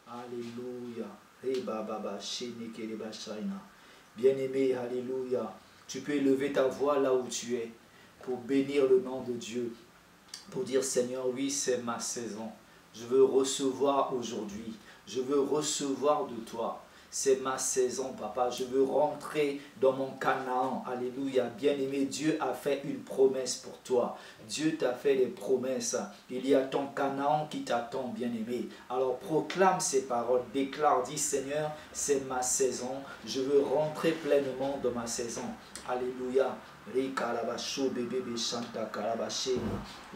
Alléluia. Bien-aimé, alléluia. Tu peux élever ta voix là où tu es pour bénir le nom de Dieu. Pour dire Seigneur, oui, c'est ma saison. Je veux recevoir aujourd'hui. Je veux recevoir de toi. C'est ma saison, papa. Je veux rentrer dans mon Canaan. Alléluia. Bien-aimé, Dieu a fait une promesse pour toi. Dieu t'a fait des promesses. Il y a ton Canaan qui t'attend, bien-aimé. Alors proclame ces paroles. Déclare, dis Seigneur, c'est ma saison. Je veux rentrer pleinement dans ma saison. Alléluia.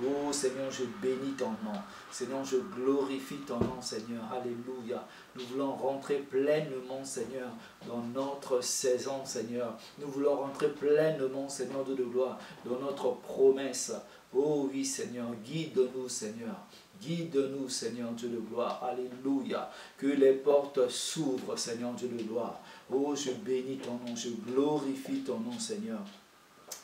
Oh Seigneur, je bénis ton nom. Seigneur, je glorifie ton nom, Seigneur. Alléluia. Nous voulons rentrer pleinement, Seigneur, dans notre saison, Seigneur. Nous voulons rentrer pleinement, Seigneur, de gloire, dans notre promesse. Oh oui, Seigneur, guide-nous, Seigneur. Guide-nous, Seigneur, Dieu de gloire. Alléluia. Que les portes s'ouvrent, Seigneur, Dieu de gloire. Oh, je bénis ton nom, je glorifie ton nom, Seigneur.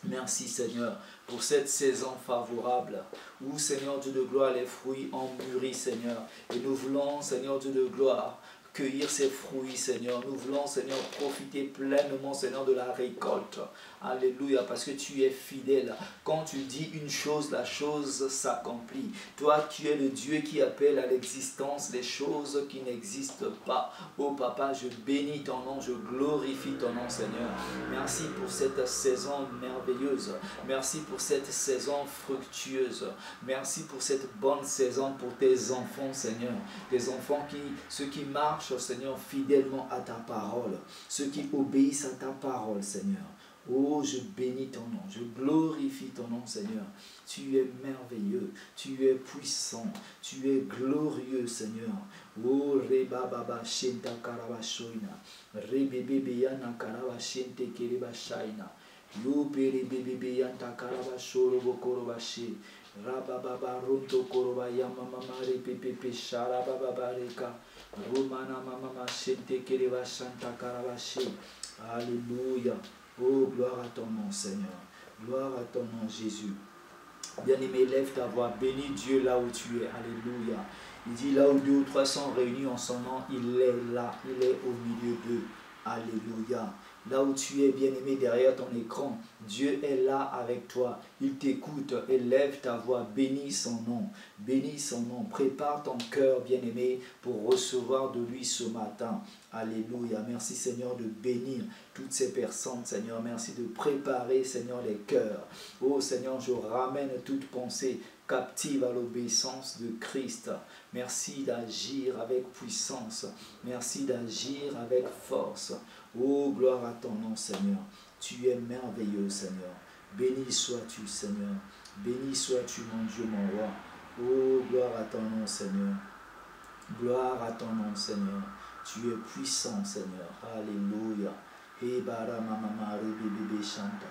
Merci Seigneur pour cette saison favorable où Seigneur Dieu de gloire les fruits ont mûri Seigneur et nous voulons Seigneur Dieu de gloire cueillir ces fruits Seigneur. Nous voulons Seigneur profiter pleinement Seigneur de la récolte. Alléluia, parce que tu es fidèle. Quand tu dis une chose, la chose s'accomplit. Toi, tu es le Dieu qui appelle à l'existence les choses qui n'existent pas. Oh Papa, je bénis ton nom, je glorifie ton nom Seigneur. Merci pour cette saison merveilleuse. Merci pour cette saison fructueuse. Merci pour cette bonne saison pour tes enfants Seigneur. Tes enfants ceux qui marchent Seigneur fidèlement à ta parole. Ceux qui obéissent à ta parole Seigneur. Oh, je bénis ton nom, je glorifie ton nom, Seigneur. Tu es merveilleux, tu es puissant, tu es glorieux, Seigneur. Oh, reba baba shenta karabashoina, rebebe yana karabashente kerebashaina, yo perebebe yanta karabashoro bokorobashi, rababa ronto korobayama mama repepe sharababa reka, romana mama shente kerebashanta karabashi. Alléluia. Oh, gloire à ton nom, Seigneur. Gloire à ton nom, Jésus. Bien-aimé, lève ta voix. Bénis Dieu là où tu es. Alléluia. Il dit là où 2 ou 3 sont réunis en son nom, il est là. Il est au milieu d'eux. Alléluia. Là où tu es, bien-aimé, derrière ton écran, Dieu est là avec toi. Il t'écoute. Élève ta voix. Bénis son nom. Bénis son nom. Prépare ton cœur, bien-aimé, pour recevoir de lui ce matin. Alléluia. Merci, Seigneur, de bénir toutes ces personnes, Seigneur. Merci de préparer, Seigneur, les cœurs. Oh, Seigneur, je ramène toute pensée captive à l'obéissance de Christ. Merci d'agir avec puissance. Merci d'agir avec force. Oh, gloire à ton nom, Seigneur. Tu es merveilleux, Seigneur. Béni sois-tu, Seigneur. Béni sois-tu, mon Dieu, mon roi. Oh, gloire à ton nom, Seigneur. Gloire à ton nom, Seigneur. Tu es puissant, Seigneur. Alléluia. Et bara mama bébé chanta.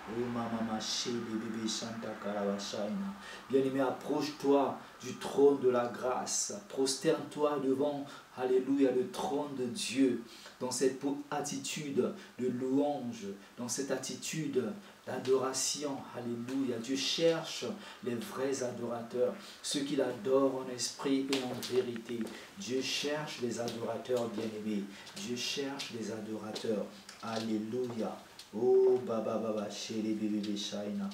Oh mama bébé chanta karavashaina. Bien-aimé, approche-toi du trône de la grâce. Prosterne-toi devant, alléluia, le trône de Dieu. Dans cette attitude de louange, dans cette attitude d'adoration, alléluia. Dieu cherche les vrais adorateurs, ceux qui l'adorent en esprit et en vérité. Dieu cherche les adorateurs bien-aimés. Dieu cherche les adorateurs. Alléluia. Oh baba baba chéri bébé shaina.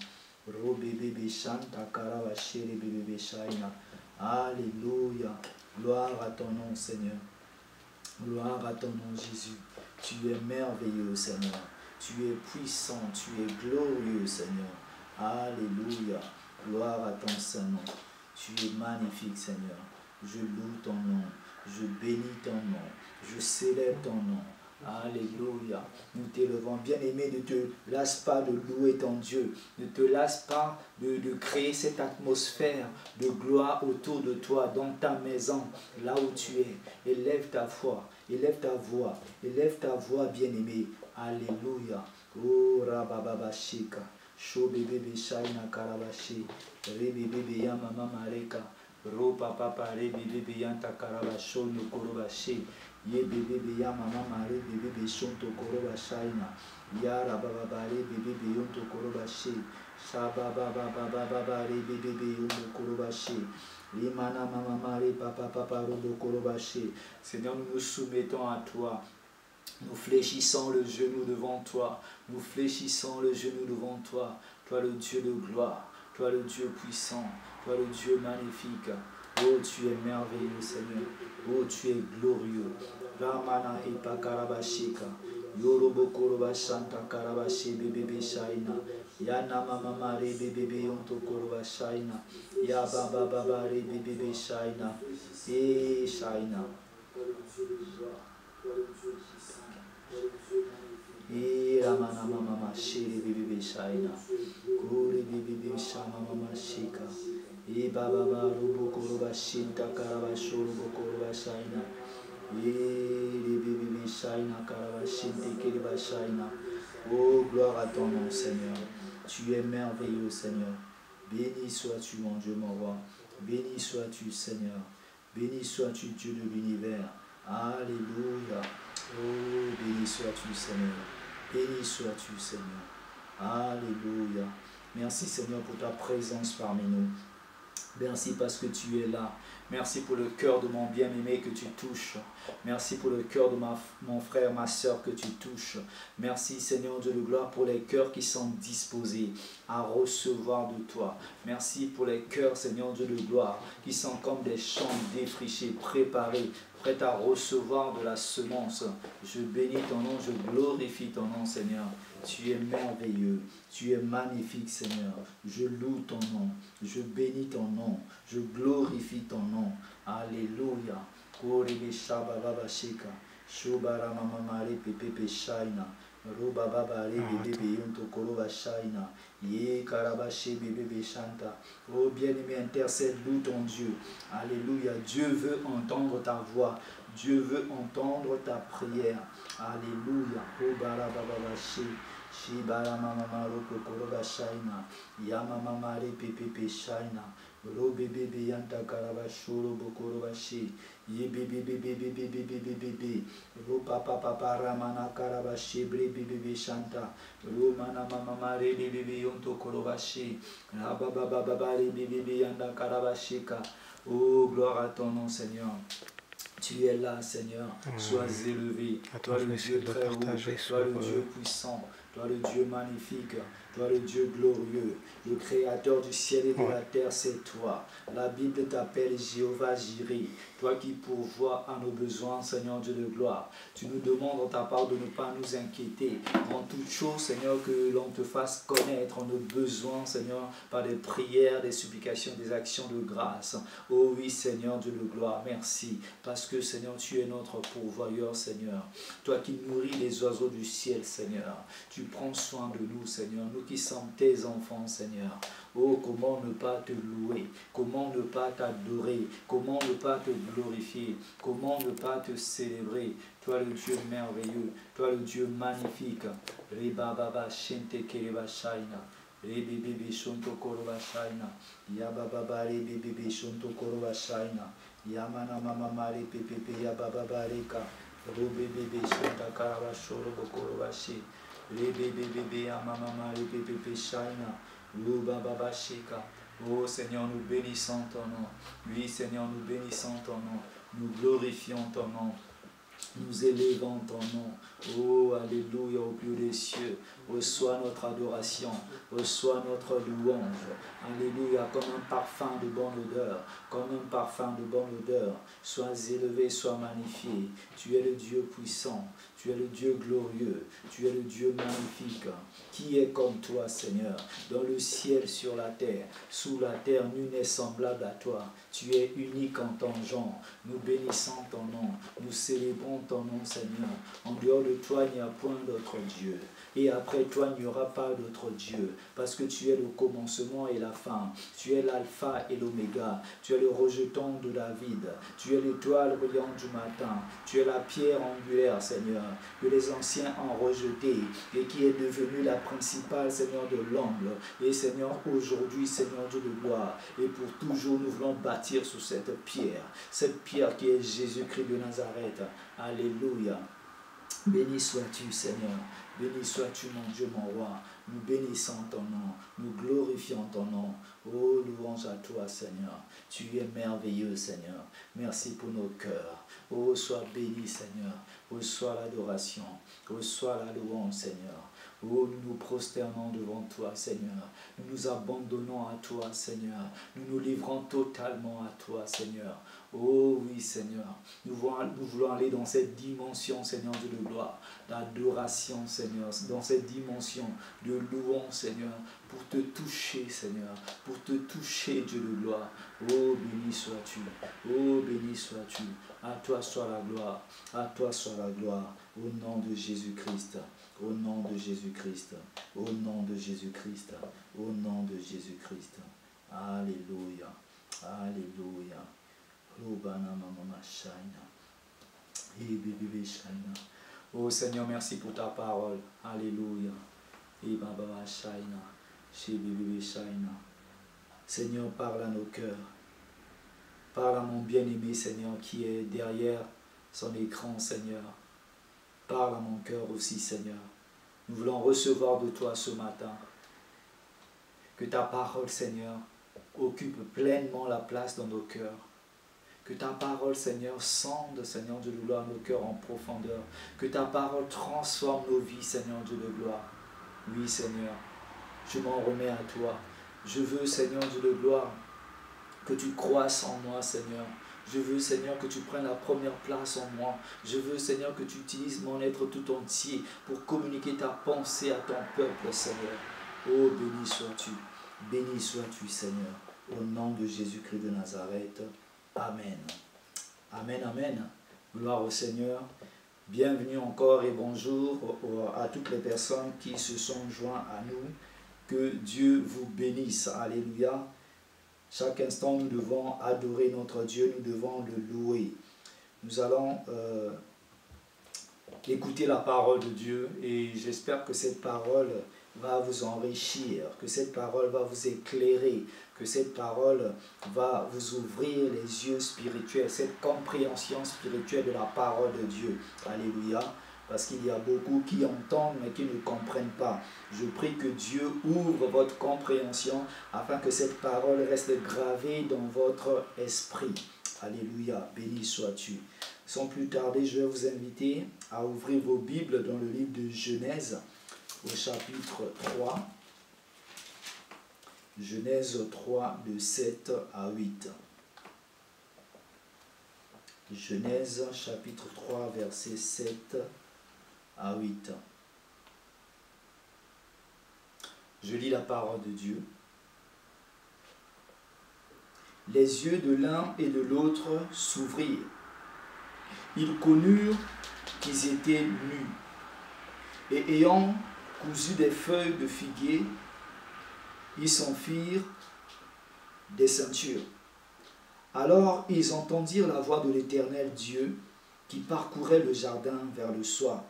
Ro bébé chanta karava chéri bébé shaina. Alléluia. Gloire à ton nom, Seigneur. Gloire à ton nom, Jésus. Tu es merveilleux, Seigneur. Tu es puissant, tu es glorieux, Seigneur. Alléluia. Gloire à ton Saint-Nom. Tu es magnifique, Seigneur. Je loue ton nom. Je bénis ton nom. Je célèbre ton nom. Alléluia. Nous t'élevons. Bien-aimé, ne te lasse pas de louer ton Dieu. Ne te lasse pas de créer cette atmosphère de gloire autour de toi, dans ta maison, là où tu es. Élève ta foi. Élève ta voix. Élève ta voix, bien-aimé. Alléluia. Oh, rabababa shika. Sho bébé shaina karabashi. Rebe bébé yamama mareka. Ro papa pare bébé yanta karabasho no korobashi. Ye bébé ya mama mare bébé shonto koroba shaina. Ya rababare bébé yonto korobashi. Shababababababa rebebebe yondokorobashi. Limana mama re papa papa robokorobashi. Seigneur, nous nous soumettons à toi. Nous fléchissons le genou devant toi. Nous fléchissons le genou devant toi. Toi le Dieu de gloire. Toi le Dieu puissant. Toi le Dieu magnifique. Oh, tu es merveilleux, Seigneur. Oh, tu es glorieux. Ramana Hipa Karabashika. Yorobo Korobashanta Karabashi Bebe Shaina. Yana Mama Mare Bebe Yonto Korobashaina. Ya Baba Baba Re Bebe Shaina. E Shaina. E Ramana Mama Shiri Bebe Shaina. Kuri Bebe Shama Mama Shika. E Baba Rubo Korobashinta Karabashoro Korobashaina. Oh, gloire à ton nom, Seigneur. Tu es merveilleux, Seigneur. Béni sois-tu, mon Dieu, mon roi. Béni sois-tu, Seigneur. Béni sois-tu, Dieu de l'univers. Alléluia. Oh, béni sois-tu, Seigneur. Béni sois-tu, Seigneur. Alléluia. Merci, Seigneur, pour ta présence parmi nous. Merci parce que tu es là. Merci pour le cœur de mon bien-aimé que tu touches. Merci pour le cœur de mon frère, ma soeur que tu touches. Merci Seigneur Dieu de gloire pour les cœurs qui sont disposés à recevoir de toi. Merci pour les cœurs Seigneur Dieu de gloire qui sont comme des champs défrichés, préparés, prêts à recevoir de la semence. Je bénis ton nom, je glorifie ton nom Seigneur. Tu es merveilleux, tu es magnifique Seigneur. Je loue ton nom, je bénis ton nom, je glorifie ton nom. Alléluia. Korebe shaba baba shika. Shobara mama mare pepe shaina. Roba baba re bebe yonto koroba shaina. Ye karabashe bebe shanta. Oh bien-aimé, intercède, loue ton Dieu. Alléluia. Dieu veut entendre ta voix. Dieu veut entendre ta prière. Alléluia. Oh bara baba she. Shibara mama maro koroba shaina. Yama mama re pepe shaina. Robe bebe yanta karabashoro bokorobashi. Ye bebe bebe bebe bebe bebe. Ro papa papa ramana karabashi bebe bebe shanta. Ro mana mama mare bebe yonto korobashi. Raba baba baba bebe bebe yanda karabashika. Oh gloire à ton nom Seigneur. Tu es là, Seigneur. Sois élevé. Toi le Dieu très haut. Toi le Dieu puissant. Toi le Dieu magnifique. Toi le Dieu glorieux. Le créateur du ciel et de la terre, c'est toi. La Bible t'appelle Jéhovah Jireh. Toi qui pourvois à nos besoins, Seigneur Dieu de gloire. Tu nous demandes en ta part de ne pas nous inquiéter. En toute chose, Seigneur, que l'on te fasse connaître nos besoins, Seigneur, par des prières, des supplications, des actions de grâce. Oh oui, Seigneur Dieu de gloire, merci. Parce que, Seigneur, tu es notre pourvoyeur, Seigneur. Toi qui nourris les oiseaux du ciel, Seigneur. Tu prends soin de nous, Seigneur. Nous qui sommes tes enfants, Seigneur. Oh, comment ne pas te louer? Comment ne pas t'adorer? Comment ne pas te glorifier? Comment ne pas te célébrer? Toi le Dieu merveilleux, toi le Dieu magnifique. Reba baba shente kereba shaina. Rebe bebe shonto koroba shaina. Yaba baba rebe bebe shonto koroba shaina. Yamana mama mare pepepe yaba baba reka. Robe bebe shonta karaba shoro bokoroba shi. Rebe bebe yamama mare pepepe shaina. Oh Seigneur, nous bénissons ton nom. Oui Seigneur, nous bénissons ton nom. Nous glorifions ton nom. Nous élevons ton nom. Oh, alléluia, au plus des cieux. Reçois notre adoration. Reçois notre louange. Alléluia, comme un parfum de bonne odeur. Comme un parfum de bonne odeur. Sois élevé, sois magnifié. Tu es le Dieu puissant. Tu es le Dieu glorieux. Tu es le Dieu magnifique. Qui est comme toi, Seigneur? Dans le ciel, sur la terre. Sous la terre, nul n'est semblable à toi. Tu es unique en ton genre. Nous bénissons ton nom. Nous célébrons ton nom, Seigneur. En dehors de toi, il n'y a point d'autre Dieu. Et après toi, il n'y aura pas d'autre Dieu. Parce que tu es le commencement et la fin. Tu es l'alpha et l'oméga. Tu es le rejeton de David. Tu es l'étoile brillante du matin. Tu es la pierre angulaire, Seigneur, que les anciens ont rejeté et qui est devenue la principale, Seigneur, de l'angle. Et Seigneur, aujourd'hui, Seigneur Dieu de gloire, et pour toujours, nous voulons bâtir sur cette pierre qui est Jésus-Christ de Nazareth. Alléluia. Béni sois-tu, Seigneur. Béni sois-tu, mon Dieu, mon roi. Nous bénissons ton nom. Nous glorifions ton nom. Oh, louange à toi, Seigneur. Tu es merveilleux, Seigneur. Merci pour nos cœurs. Oh, sois béni, Seigneur. Reçois l'adoration. Reçois la louange, Seigneur. Oh, nous nous prosternons devant toi, Seigneur. Nous nous abandonnons à toi, Seigneur. Nous nous livrons totalement à toi, Seigneur. Oh oui, Seigneur. Nous voulons aller dans cette dimension, Seigneur, de gloire, d'adoration, Seigneur, dans cette dimension de louange, Seigneur, pour te toucher, Seigneur, pour te toucher, Dieu de gloire. Oh, béni sois-tu. Oh, béni sois-tu. À toi soit la gloire. À toi soit la gloire. Au nom de Jésus-Christ. Au nom de Jésus-Christ. Au nom de Jésus-Christ. Au nom de Jésus-Christ. Alléluia. Alléluia. Oh Seigneur, merci pour ta parole. Alléluia. Seigneur, parle à nos cœurs. Parle à mon bien-aimé, Seigneur, qui est derrière son écran, Seigneur. Parle à mon cœur aussi, Seigneur. Nous voulons recevoir de toi ce matin. Que ta parole, Seigneur, occupe pleinement la place dans nos cœurs. Que ta parole, Seigneur, sonde, Seigneur Dieu de gloire, nos cœurs en profondeur. Que ta parole transforme nos vies, Seigneur Dieu de gloire. Oui, Seigneur, je m'en remets à toi. Je veux, Seigneur Dieu de gloire, que tu croisses en moi, Seigneur. Je veux, Seigneur, que tu prennes la première place en moi. Je veux, Seigneur, que tu utilises mon être tout entier pour communiquer ta pensée à ton peuple, Seigneur. Oh, béni sois-tu. Béni sois-tu, Seigneur. Au nom de Jésus-Christ de Nazareth. Amen. Amen, amen. Gloire au Seigneur. Bienvenue encore et bonjour à toutes les personnes qui se sont joints à nous. Que Dieu vous bénisse. Alléluia. Chaque instant, nous devons adorer notre Dieu, nous devons le louer. Nous allons écouter la parole de Dieu et j'espère que cette parole va vous enrichir, que cette parole va vous éclairer, que cette parole va vous ouvrir les yeux spirituels, cette compréhension spirituelle de la parole de Dieu. Alléluia. Parce qu'il y a beaucoup qui entendent mais qui ne comprennent pas. Je prie que Dieu ouvre votre compréhension afin que cette parole reste gravée dans votre esprit. Alléluia, béni sois-tu. Sans plus tarder, je vais vous inviter à ouvrir vos Bibles dans le livre de Genèse, au chapitre 3. Genèse 3, de 7 à 8. Genèse, chapitre 3, verset 7 à 8. Je lis la parole de Dieu. Les yeux de l'un et de l'autre s'ouvrirent. Ils connurent qu'ils étaient nus. Et ayant cousu des feuilles de figuier, ils s'en firent des ceintures. Alors ils entendirent la voix de l'Éternel Dieu qui parcourait le jardin vers le soir.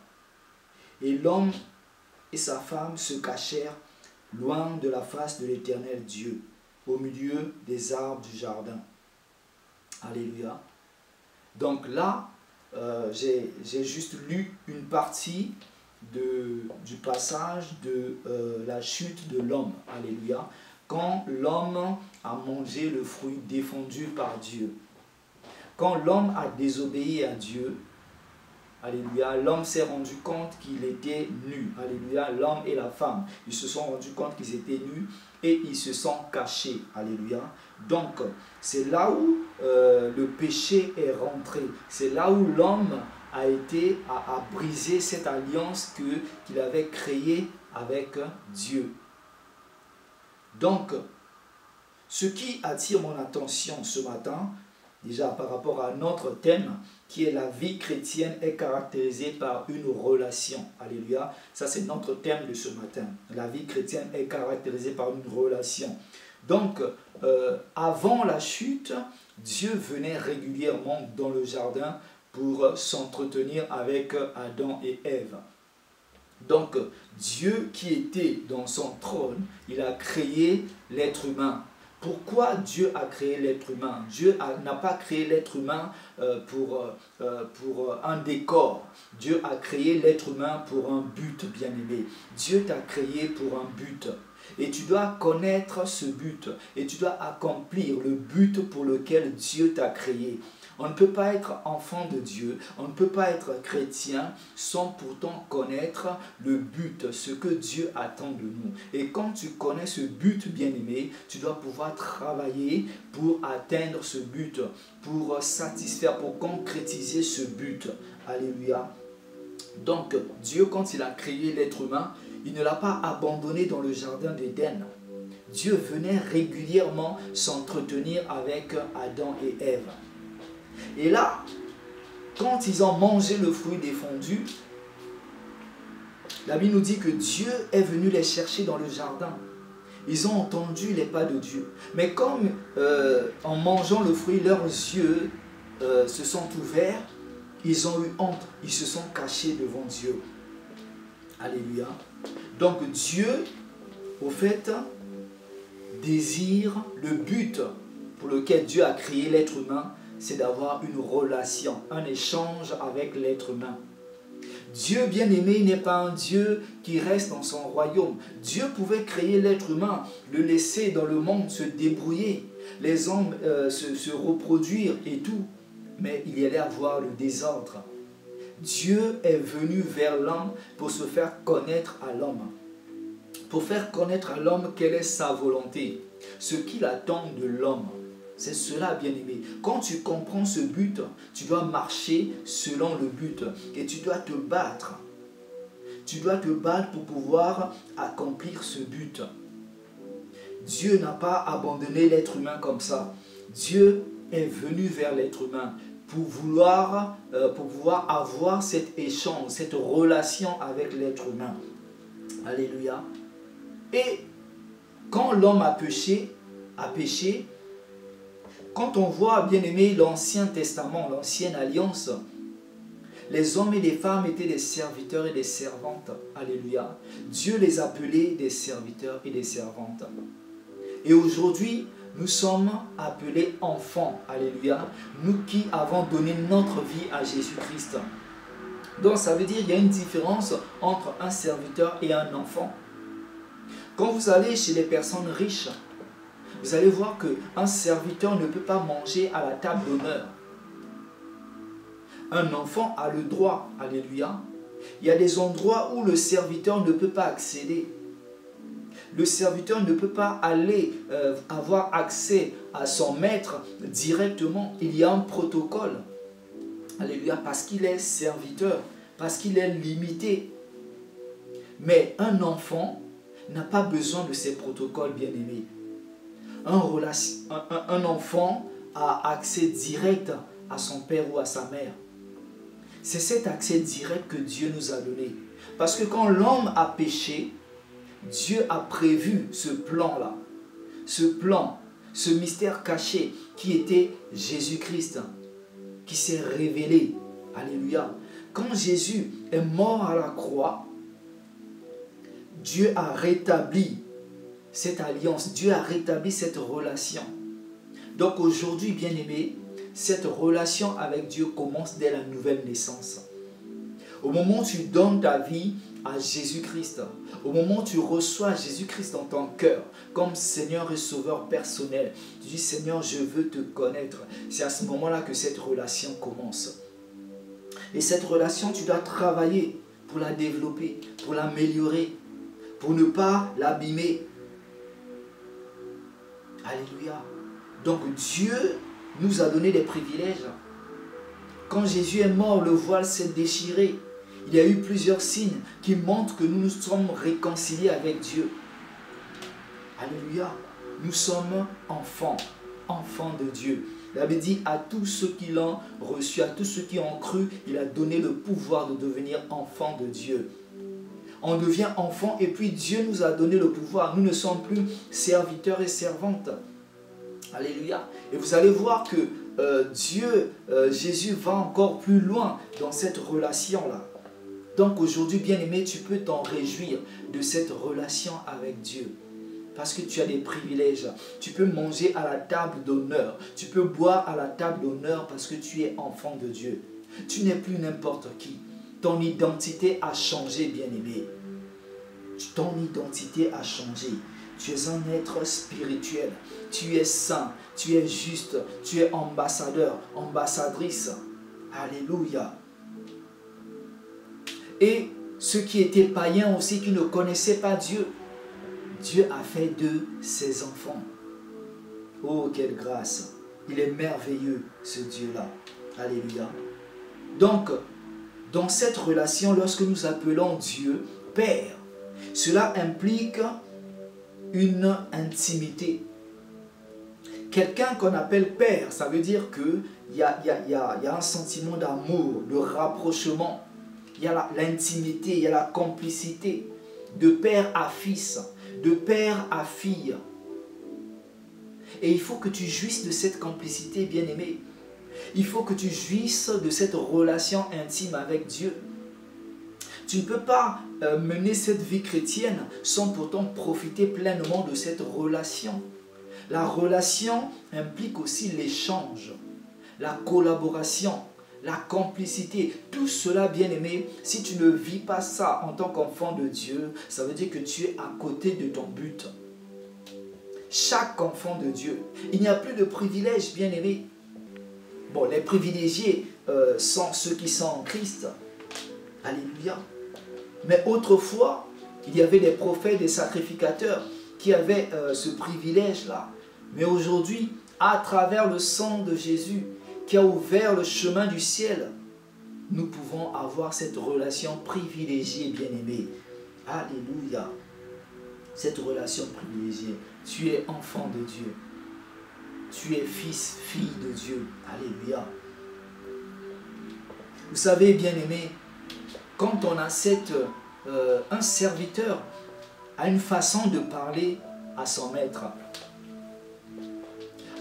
Et l'homme et sa femme se cachèrent loin de la face de l'Éternel Dieu, au milieu des arbres du jardin. Alléluia. Donc là, j'ai juste lu une partie du passage de la chute de l'homme. Alléluia. Quand l'homme a mangé le fruit défendu par Dieu. Quand l'homme a désobéi à Dieu, alléluia, l'homme s'est rendu compte qu'il était nu. Alléluia, l'homme et la femme, ils se sont rendus compte qu'ils étaient nus et ils se sont cachés. Alléluia. Donc, c'est là où le péché est rentré. C'est là où l'homme a brisé cette alliance qu'il avait créée avec Dieu. Donc, ce qui attire mon attention ce matin, déjà par rapport à notre thème, qui est la vie chrétienne est caractérisée par une relation. Alléluia. Ça, c'est notre thème de ce matin. La vie chrétienne est caractérisée par une relation. Donc, avant la chute, Dieu venait régulièrement dans le jardin pour s'entretenir avec Adam et Ève. Donc, Dieu qui était dans son trône, il a créé l'être humain. Pourquoi Dieu a créé l'être humain? Dieu n'a pas créé l'être humain pour un décor. Dieu a créé l'être humain pour un but, bien-aimé. Dieu t'a créé pour un but. Et tu dois connaître ce but. Et tu dois accomplir le but pour lequel Dieu t'a créé. On ne peut pas être enfant de Dieu, on ne peut pas être chrétien sans pourtant connaître le but, ce que Dieu attend de nous. Et quand tu connais ce but, bien-aimé, tu dois pouvoir travailler pour atteindre ce but, pour satisfaire, pour concrétiser ce but. Alléluia. Donc, Dieu, quand il a créé l'être humain, il ne l'a pas abandonné dans le jardin d'Éden. Dieu venait régulièrement s'entretenir avec Adam et Ève. Et là, quand ils ont mangé le fruit défendu, la Bible nous dit que Dieu est venu les chercher dans le jardin. Ils ont entendu les pas de Dieu. Mais comme en mangeant le fruit, leurs yeux se sont ouverts, ils ont eu honte, ils se sont cachés devant Dieu. Alléluia. Donc Dieu, au fait, désire le but pour lequel Dieu a créé l'être humain, c'est d'avoir une relation, un échange avec l'être humain. Dieu bien-aimé n'est pas un Dieu qui reste dans son royaume. Dieu pouvait créer l'être humain, le laisser dans le monde se débrouiller, les hommes se reproduire et tout. Mais il y allait avoir le désordre. Dieu est venu vers l'homme pour se faire connaître à l'homme. Pour faire connaître à l'homme quelle est sa volonté, ce qu'il attend de l'homme. C'est cela, bien-aimé. Quand tu comprends ce but, tu dois marcher selon le but et tu dois te battre. Tu dois te battre pour pouvoir accomplir ce but. Dieu n'a pas abandonné l'être humain comme ça. Dieu est venu vers l'être humain pour pouvoir avoir cet échange, cette relation avec l'être humain. Alléluia. Et quand l'homme a péché, quand on voit, bien aimé, l'Ancien Testament, l'Ancienne Alliance, les hommes et les femmes étaient des serviteurs et des servantes. Alléluia. Dieu les appelait des serviteurs et des servantes. Et aujourd'hui, nous sommes appelés enfants. Alléluia. Nous qui avons donné notre vie à Jésus-Christ. Donc ça veut dire qu'il y a une différence entre un serviteur et un enfant. Quand vous allez chez les personnes riches, vous allez voir qu'un serviteur ne peut pas manger à la table d'honneur. Un enfant a le droit, alléluia. Il y a des endroits où le serviteur ne peut pas accéder. Le serviteur ne peut pas aller avoir accès à son maître directement. Il y a un protocole. Alléluia, parce qu'il est serviteur, parce qu'il est limité. Mais un enfant n'a pas besoin de ces protocoles, bien-aimés. Un enfant a accès direct à son père ou à sa mère. C'est cet accès direct que Dieu nous a donné. Parce que quand l'homme a péché, Dieu a prévu ce plan-là. Ce plan, ce mystère caché qui était Jésus-Christ, qui s'est révélé. Alléluia. Quand Jésus est mort à la croix, Dieu a rétabli cette alliance, Dieu a rétabli cette relation. Donc aujourd'hui, bien-aimé, cette relation avec Dieu commence dès la nouvelle naissance. Au moment où tu donnes ta vie à Jésus-Christ, au moment où tu reçois Jésus-Christ dans ton cœur, comme Seigneur et Sauveur personnel, tu dis Seigneur, je veux te connaître. C'est à ce moment-là que cette relation commence. Et cette relation, tu dois travailler pour la développer, pour l'améliorer, pour ne pas l'abîmer. Alléluia. Donc Dieu nous a donné des privilèges. Quand Jésus est mort, le voile s'est déchiré. Il y a eu plusieurs signes qui montrent que nous nous sommes réconciliés avec Dieu. Alléluia. Nous sommes enfants, enfants de Dieu. Il avait dit à tous ceux qui l'ont reçu, à tous ceux qui ont cru, il a donné le pouvoir de devenir enfants de Dieu. On devient enfant et puis Dieu nous a donné le pouvoir. Nous ne sommes plus serviteurs et servantes. Alléluia. Et vous allez voir que Jésus va encore plus loin dans cette relation-là. Donc aujourd'hui, bien-aimé, tu peux t'en réjouir de cette relation avec Dieu. parce que tu as des privilèges. Tu peux manger à la table d'honneur. Tu peux boire à la table d'honneur parce que tu es enfant de Dieu. Tu n'es plus n'importe qui. Ton identité a changé, bien-aimé. Ton identité a changé. Tu es un être spirituel. Tu es saint. Tu es juste. Tu es ambassadeur, ambassadrice. Alléluia. Et ceux qui étaient païens aussi, qui ne connaissaient pas Dieu, Dieu a fait d'eux ses enfants. Oh, quelle grâce! Il est merveilleux, ce Dieu-là. Alléluia. Donc, dans cette relation, lorsque nous appelons Dieu Père, cela implique une intimité. Quelqu'un qu'on appelle Père, ça veut dire qu'il y a un sentiment d'amour, de rapprochement. Il y a l'intimité, il y a la complicité. De père à fils, de père à fille. Et il faut que tu jouisses de cette complicité, bien-aimé. Il faut que tu jouisses de cette relation intime avec Dieu. Tu ne peux pas mener cette vie chrétienne sans pourtant profiter pleinement de cette relation. La relation implique aussi l'échange, la collaboration, la complicité. Tout cela, bien-aimé, si tu ne vis pas ça en tant qu'enfant de Dieu, ça veut dire que tu es à côté de ton but. Chaque enfant de Dieu, il n'y a plus de privilèges, bien-aimé. Bon, les privilégiés sont ceux qui sont en Christ. Alléluia. Mais autrefois, il y avait des prophètes, des sacrificateurs qui avaient ce privilège-là. Mais aujourd'hui, à travers le sang de Jésus qui a ouvert le chemin du ciel, nous pouvons avoir cette relation privilégiée, bien-aimée. Alléluia. Cette relation privilégiée. Tu es enfant de Dieu. Tu es fils, fille de Dieu. Alléluia. Vous savez, bien-aimé, quand on a un serviteur a une façon de parler à son maître.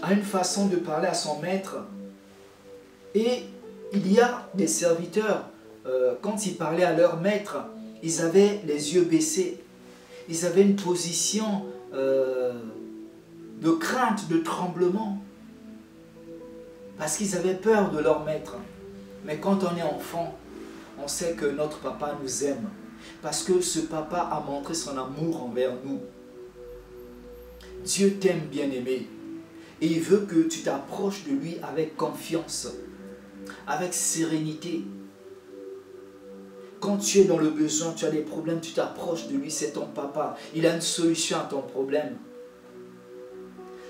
A une façon de parler à son maître. Et il y a des serviteurs, quand ils parlaient à leur maître, ils avaient les yeux baissés. Ils avaient une position de crainte, de tremblement. Parce qu'ils avaient peur de leur maître. Mais quand on est enfant, on sait que notre papa nous aime. Parce que ce papa a montré son amour envers nous. Dieu t'aime, bien-aimé. Et il veut que tu t'approches de lui avec confiance, avec sérénité. Quand tu es dans le besoin, tu as des problèmes, tu t'approches de lui, c'est ton papa. Il a une solution à ton problème.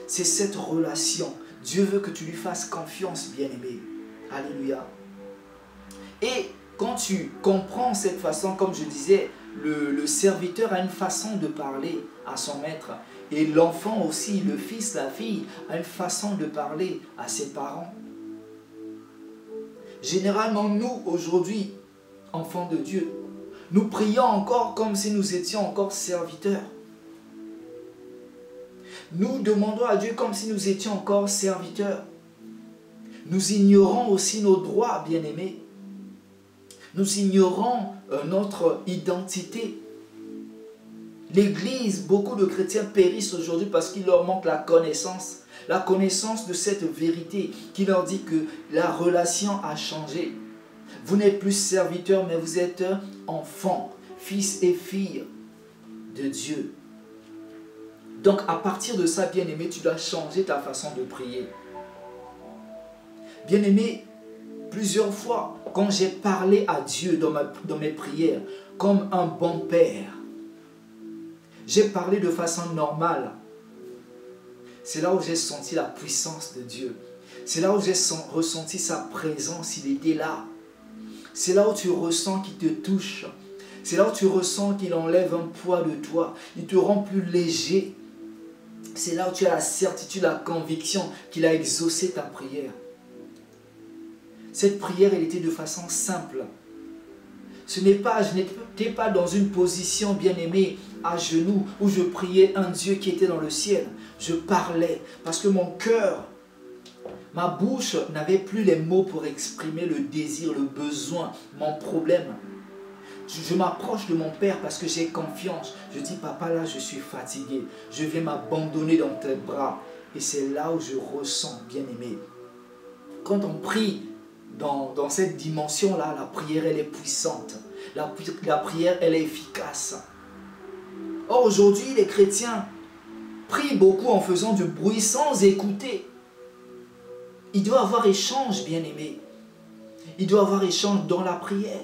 C'est cette relation. Dieu veut que tu lui fasses confiance, bien-aimé. Alléluia. Et quand tu comprends cette façon, comme je disais, le serviteur a une façon de parler à son maître. Et l'enfant aussi, le fils, la fille, a une façon de parler à ses parents. Généralement, nous, aujourd'hui, enfants de Dieu, nous prions encore comme si nous étions encore serviteurs. Nous demandons à Dieu comme si nous étions encore serviteurs. Nous ignorons aussi nos droits, bien-aimés. Nous ignorons notre identité. L'Église, beaucoup de chrétiens périssent aujourd'hui parce qu'il leur manque la connaissance de cette vérité qui leur dit que la relation a changé. Vous n'êtes plus serviteur, mais vous êtes enfant, fils et fille de Dieu. Donc à partir de ça, bien-aimé, tu dois changer ta façon de prier. Bien-aimé, plusieurs fois, quand j'ai parlé à Dieu dans mes prières, comme un bon père, j'ai parlé de façon normale. C'est là où j'ai senti la puissance de Dieu. C'est là où j'ai ressenti sa présence, il était là. C'est là où tu ressens qu'il te touche. C'est là où tu ressens qu'il enlève un poids de toi. Il te rend plus léger. C'est là où tu as la certitude, la conviction qu'il a exaucé ta prière. Cette prière, elle était de façon simple. Je n'étais pas dans une position bien-aimée à genoux où je priais un Dieu qui était dans le ciel. Je parlais parce que mon cœur, ma bouche n'avait plus les mots pour exprimer le désir, le besoin, mon problème. Je m'approche de mon Père parce que j'ai confiance. Je dis, papa, là, je suis fatigué. Je viens m'abandonner dans tes bras. Et c'est là où je ressens, bien-aimé. Quand on prie dans cette dimension-là, la prière, elle est puissante. La prière, elle est efficace. Or, aujourd'hui, les chrétiens prient beaucoup en faisant du bruit sans écouter. Il doit y avoir échange, bien-aimé. Il doit y avoir échange dans la prière.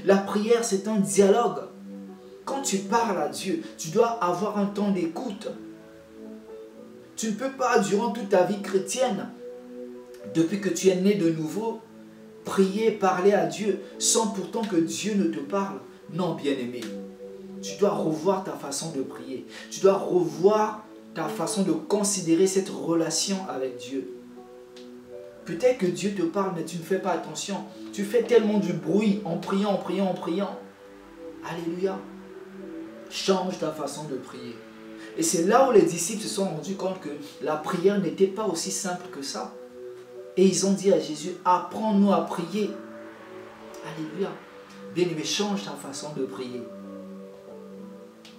La prière, c'est un dialogue. Quand tu parles à Dieu, tu dois avoir un temps d'écoute. Tu ne peux pas, durant toute ta vie chrétienne, depuis que tu es né de nouveau, prier, parler à Dieu, sans pourtant que Dieu ne te parle. Non, bien-aimé. Tu dois revoir ta façon de prier. Tu dois revoir ta façon de considérer cette relation avec Dieu. Peut-être que Dieu te parle, mais tu ne fais pas attention. Tu fais tellement du bruit en priant, en priant, en priant. Alléluia. Change ta façon de prier. Et c'est là où les disciples se sont rendus compte que la prière n'était pas aussi simple que ça. Et ils ont dit à Jésus, apprends-nous à prier. Alléluia. Bien-aimé, change ta façon de prier.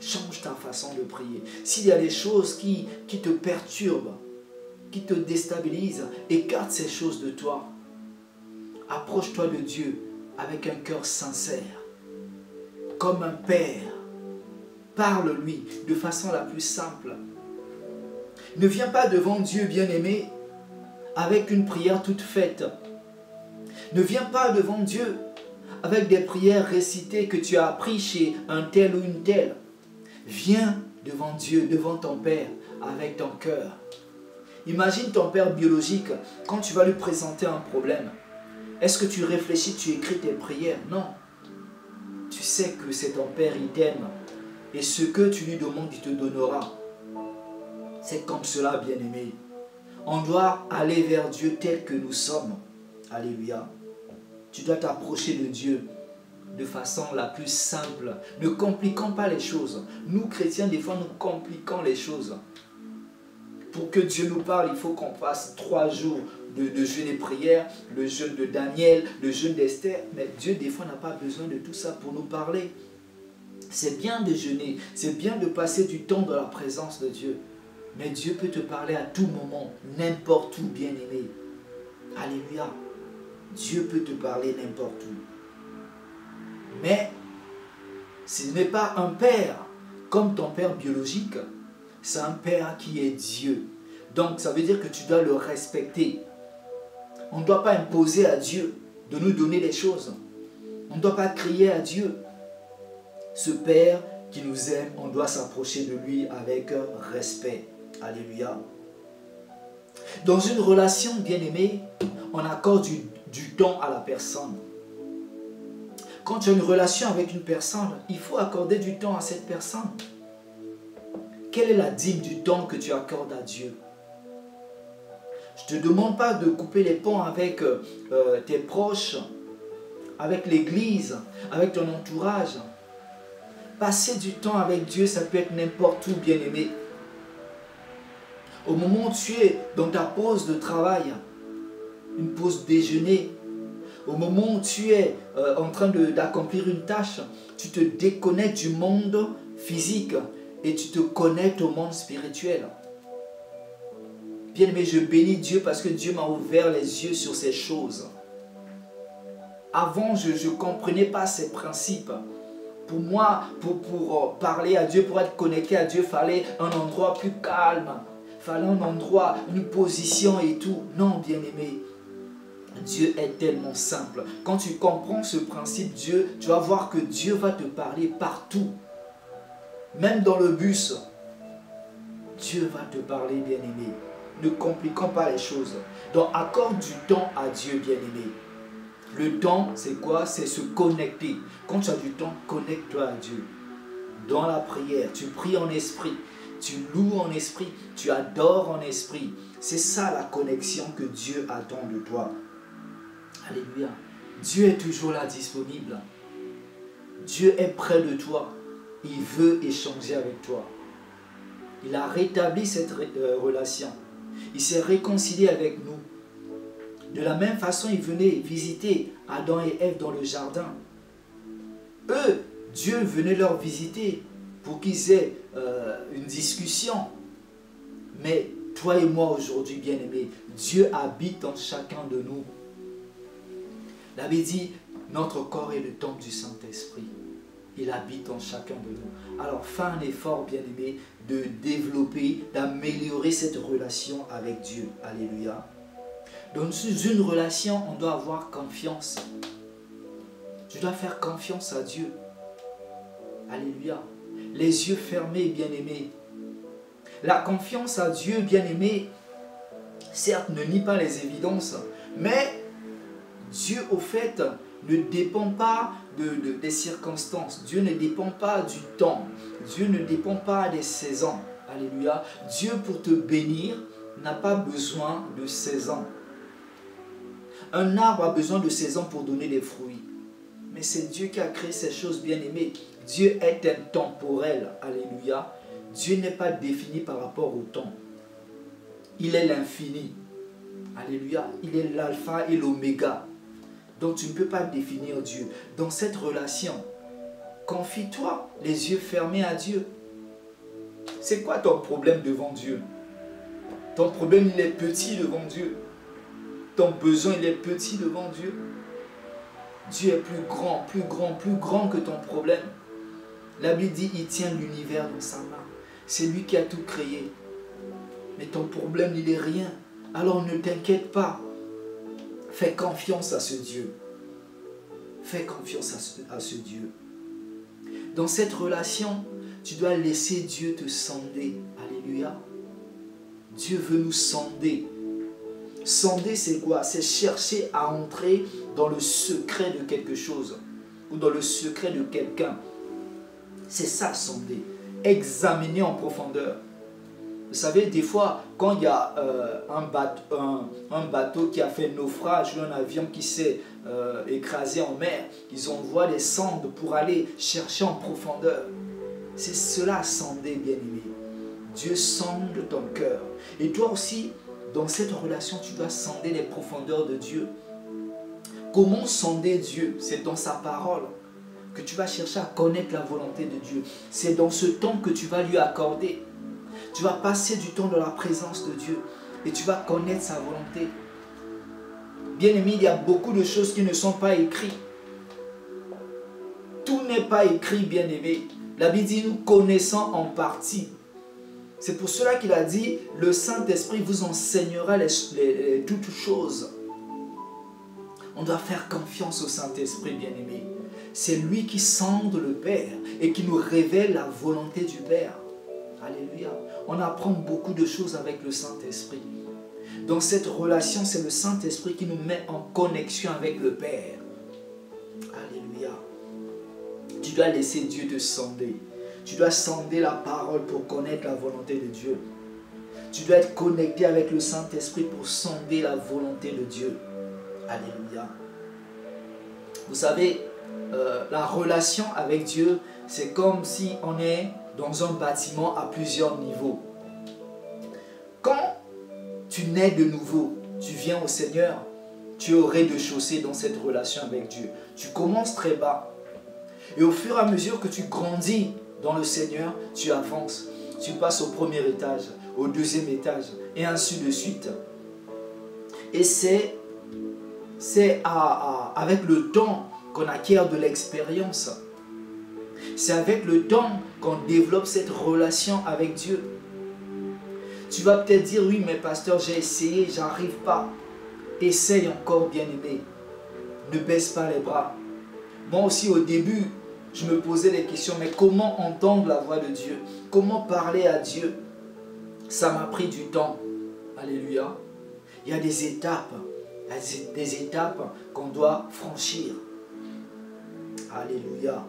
Change ta façon de prier. S'il y a des choses qui te perturbent, qui te déstabilisent, écarte ces choses de toi. Approche-toi de Dieu avec un cœur sincère, comme un père. Parle-lui de façon la plus simple. Ne viens pas devant Dieu, bien-aimé, avec une prière toute faite. Ne viens pas devant Dieu avec des prières récitées que tu as appris chez un tel ou une telle. Viens devant Dieu, devant ton Père, avec ton cœur. Imagine ton père biologique, quand tu vas lui présenter un problème. Est-ce que tu réfléchis, tu écris tes prières? Non. Tu sais que c'est ton père, il t'aime. Et ce que tu lui demandes, il te donnera. C'est comme cela, bien-aimé. On doit aller vers Dieu tel que nous sommes. Alléluia. Tu dois t'approcher de Dieu de façon la plus simple. Ne compliquons pas les choses. Nous, chrétiens, des fois, nous compliquons les choses. Pour que Dieu nous parle, il faut qu'on fasse 3 jours de jeûne et prière, le jeûne de Daniel, le jeûne d'Esther. Mais Dieu, des fois, n'a pas besoin de tout ça pour nous parler. C'est bien de jeûner, c'est bien de passer du temps dans la présence de Dieu. Mais Dieu peut te parler à tout moment, n'importe où, bien-aimé. Alléluia. Dieu peut te parler n'importe où. Mais ce n'est pas un père comme ton père biologique. C'est un père qui est Dieu. Donc ça veut dire que tu dois le respecter. On ne doit pas imposer à Dieu de nous donner les choses. On ne doit pas crier à Dieu. Ce Père qui nous aime, on doit s'approcher de lui avec respect. Alléluia. Dans une relation bien-aimée, on accorde du temps à la personne. Quand tu as une relation avec une personne, il faut accorder du temps à cette personne. Quelle est la dîme du temps que tu accordes à Dieu? Je ne te demande pas de couper les ponts avec tes proches, avec l'église, avec ton entourage. Passer du temps avec Dieu, ça peut être n'importe où, bien-aimé. Au moment où tu es dans ta pause de travail, une pause déjeuner, au moment où tu es en train d'accomplir une tâche, tu te déconnectes du monde physique et tu te connectes au monde spirituel. Bien-aimé, je bénis Dieu parce que Dieu m'a ouvert les yeux sur ces choses. Avant, je ne comprenais pas ces principes. Pour moi, pour parler à Dieu, pour être connecté à Dieu, il fallait un endroit plus calme. Il fallait un endroit, une position et tout. Non, bien-aimé. Dieu est tellement simple. Quand tu comprends ce principe, Dieu, tu vas voir que Dieu va te parler partout. Même dans le bus, Dieu va te parler, bien-aimé. Ne compliquons pas les choses. Donc, accorde du temps à Dieu, bien-aimé. Le temps, c'est quoi? C'est se connecter. Quand tu as du temps, connecte-toi à Dieu. Dans la prière, tu pries en esprit, tu loues en esprit, tu adores en esprit. C'est ça la connexion que Dieu attend de toi. Alléluia. Dieu est toujours là, disponible. Dieu est près de toi. Il veut échanger avec toi. Il a rétabli cette relation. Il s'est réconcilié avec nous. De la même façon, il venait visiter Adam et Ève dans le jardin. Eux, Dieu venait leur visiter pour qu'ils aient une discussion. Mais toi et moi aujourd'hui, bien-aimés, Dieu habite en chacun de nous. La Bible dit, notre corps est le temple du Saint-Esprit. Il habite en chacun de nous. Alors fais un effort, bien-aimé, de développer, d'améliorer cette relation avec Dieu. Alléluia. Dans une relation, on doit avoir confiance. Tu dois faire confiance à Dieu. Alléluia. Les yeux fermés, bien-aimés. La confiance à Dieu, bien-aimé, certes, ne nie pas les évidences, mais Dieu, au fait, ne dépend pas des circonstances. Dieu ne dépend pas du temps. Dieu ne dépend pas des saisons. Alléluia. Dieu, pour te bénir, n'a pas besoin de saison. Un arbre a besoin de saison pour donner des fruits. Mais c'est Dieu qui a créé ces choses, bien-aimées. Dieu est intemporel. Alléluia. Dieu n'est pas défini par rapport au temps. Il est l'infini. Alléluia. Il est l'alpha et l'oméga. Donc tu ne peux pas définir Dieu. Dans cette relation, confie-toi les yeux fermés à Dieu. C'est quoi ton problème devant Dieu? Ton problème, il est petit devant Dieu. Ton besoin, il est petit devant Dieu. Dieu est plus grand, plus grand, plus grand que ton problème. La Bible dit, il tient l'univers dans sa main. C'est lui qui a tout créé. Mais ton problème, il n'est rien. Alors ne t'inquiète pas. Fais confiance à ce Dieu. Fais confiance à ce Dieu. Dans cette relation, tu dois laisser Dieu te sonder. Alléluia. Dieu veut nous sonder. Sonder, c'est quoi? C'est chercher à entrer dans le secret de quelque chose ou dans le secret de quelqu'un. C'est ça, sonder. Examiner en profondeur. Vous savez, des fois, quand il y a un bateau qui a fait naufrage ou un avion qui s'est écrasé en mer, ils envoient des sondes pour aller chercher en profondeur. C'est cela, sonder, bien-aimé. Dieu sonde ton cœur. Et toi aussi, dans cette relation, tu dois sonder les profondeurs de Dieu. Comment sonder Dieu? C'est dans sa parole que tu vas chercher à connaître la volonté de Dieu. C'est dans ce temps que tu vas lui accorder. Tu vas passer du temps dans la présence de Dieu et tu vas connaître sa volonté. Bien-aimé, il y a beaucoup de choses qui ne sont pas écrites. Tout n'est pas écrit, bien-aimé. La Bible dit, nous connaissons en partie. C'est pour cela qu'il a dit, le Saint-Esprit vous enseignera toutes choses. On doit faire confiance au Saint-Esprit, bien-aimé. C'est lui qui sonde le Père et qui nous révèle la volonté du Père. Alléluia. On apprend beaucoup de choses avec le Saint-Esprit. Dans cette relation, c'est le Saint-Esprit qui nous met en connexion avec le Père. Alléluia. Tu dois laisser Dieu te sonder. Tu dois sonder la parole pour connaître la volonté de Dieu. Tu dois être connecté avec le Saint-Esprit pour sonder la volonté de Dieu. Alléluia. Vous savez, la relation avec Dieu, c'est comme si on est dans un bâtiment à plusieurs niveaux. Quand tu nais de nouveau, tu viens au Seigneur, tu es au rez-de-chaussée dans cette relation avec Dieu. Tu commences très bas. Et au fur et à mesure que tu grandis dans le Seigneur, tu avances. Tu passes au premier étage, au deuxième étage, et ainsi de suite. Et c'est avec le temps qu'on acquiert de l'expérience. C'est avec le temps qu'on développe cette relation avec Dieu. Tu vas peut-être dire, oui, mais pasteur, j'ai essayé, j'arrive pas. Essaye encore, bien-aimé. Ne baisse pas les bras. Moi aussi, au début, je me posais des questions, mais comment entendre la voix de Dieu? Comment parler à Dieu? Ça m'a pris du temps. Alléluia. Il y a des étapes. Des étapes qu'on doit franchir. Alléluia.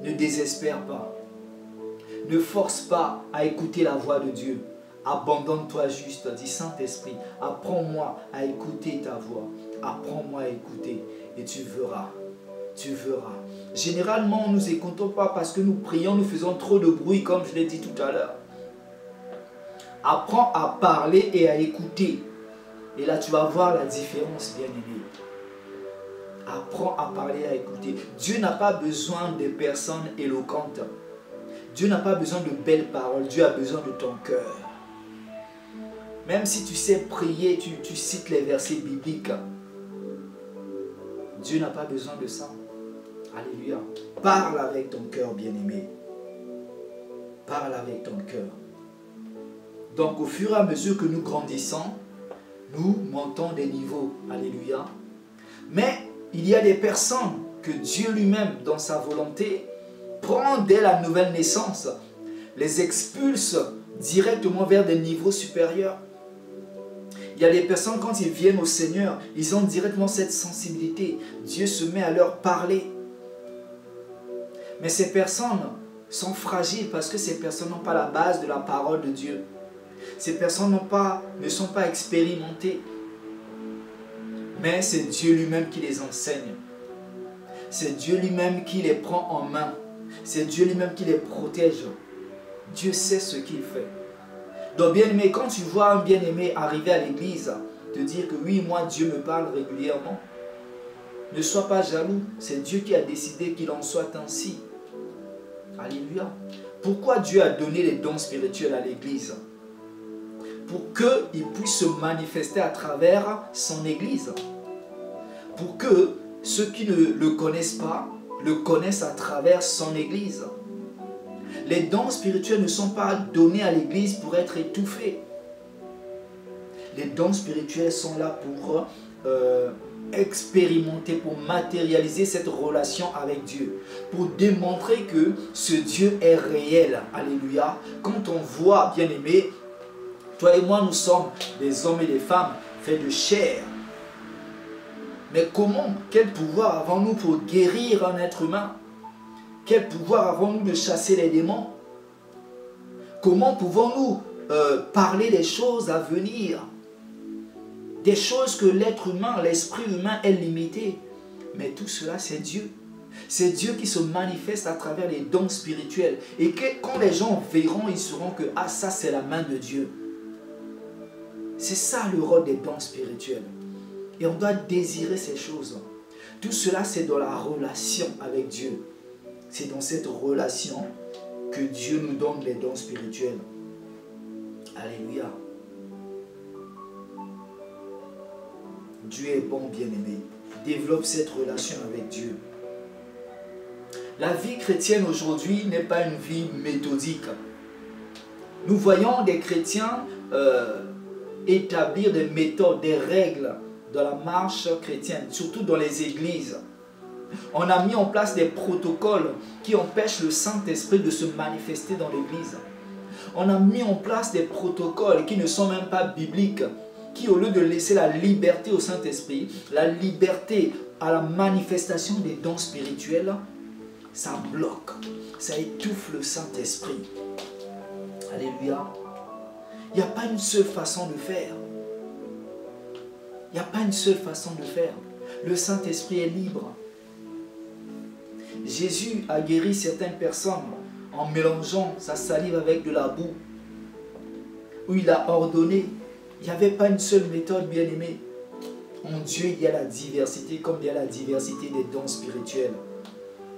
Ne désespère pas. Ne force pas à écouter la voix de Dieu. Abandonne-toi juste. Dis, Saint-Esprit, apprends-moi à écouter ta voix. Apprends-moi à écouter et tu verras. Tu verras. Généralement, nous n'écoutons pas parce que nous prions, nous faisons trop de bruit, comme je l'ai dit tout à l'heure. Apprends à parler et à écouter. Et là, tu vas voir la différence, bien-aimé. Apprends à parler, à écouter. Dieu n'a pas besoin de personnes éloquentes. Dieu n'a pas besoin de belles paroles. Dieu a besoin de ton cœur. Même si tu sais prier, tu cites les versets bibliques. Dieu n'a pas besoin de ça. Alléluia. Parle avec ton cœur, bien-aimé. Parle avec ton cœur. Donc, au fur et à mesure que nous grandissons, nous montons des niveaux. Alléluia. Mais il y a des personnes que Dieu lui-même, dans sa volonté, prend dès la nouvelle naissance, les expulse directement vers des niveaux supérieurs. Il y a des personnes, quand ils viennent au Seigneur, ils ont directement cette sensibilité. Dieu se met à leur parler. Mais ces personnes sont fragiles parce que ces personnes n'ont pas la base de la parole de Dieu. Ces personnes ne sont pas expérimentées. Mais c'est Dieu lui-même qui les enseigne. C'est Dieu lui-même qui les prend en main. C'est Dieu lui-même qui les protège. Dieu sait ce qu'il fait. Donc bien-aimé, quand tu vois un bien-aimé arriver à l'église, te dire que oui, moi Dieu me parle régulièrement, ne sois pas jaloux. C'est Dieu qui a décidé qu'il en soit ainsi. Alléluia. Pourquoi Dieu a donné les dons spirituels à l'église? Pour qu'il puisse se manifester à travers son église. Pour que ceux qui ne le connaissent pas, le connaissent à travers son église. Les dons spirituels ne sont pas donnés à l'église pour être étouffés. Les dons spirituels sont là pour expérimenter, pour matérialiser cette relation avec Dieu. Pour démontrer que ce Dieu est réel. Alléluia. Quand on voit, bien-aimé, toi et moi, nous sommes des hommes et des femmes faits de chair. Mais comment, quel pouvoir avons-nous pour guérir un être humain? Quel pouvoir avons-nous de chasser les démons? Comment pouvons-nous parler des choses à venir? Des choses que l'être humain, l'esprit humain est limité. Mais tout cela, c'est Dieu. C'est Dieu qui se manifeste à travers les dons spirituels. Et que, quand les gens verront, ils sauront que ah, ça, c'est la main de Dieu. C'est ça le rôle des dons spirituels. Et on doit désirer ces choses. Tout cela, c'est dans la relation avec Dieu. C'est dans cette relation que Dieu nous donne les dons spirituels. Alléluia. Dieu est bon, bien-aimé. Développe cette relation avec Dieu. La vie chrétienne aujourd'hui n'est pas une vie méthodique. Nous voyons des chrétiens établir des méthodes, des règles dans la marche chrétienne, surtout dans les églises. On a mis en place des protocoles qui empêchent le Saint-Esprit de se manifester dans l'église. On a mis en place des protocoles qui ne sont même pas bibliques, qui au lieu de laisser la liberté au Saint-Esprit, la liberté à la manifestation des dons spirituels, ça bloque, ça étouffe le Saint-Esprit. Alléluia. Il n'y a pas une seule façon de faire. Il n'y a pas une seule façon de faire. Le Saint-Esprit est libre. Jésus a guéri certaines personnes en mélangeant sa salive avec de la boue. Où il a ordonné. Il n'y avait pas une seule méthode, bien-aimée. En Dieu, il y a la diversité, comme il y a la diversité des dons spirituels.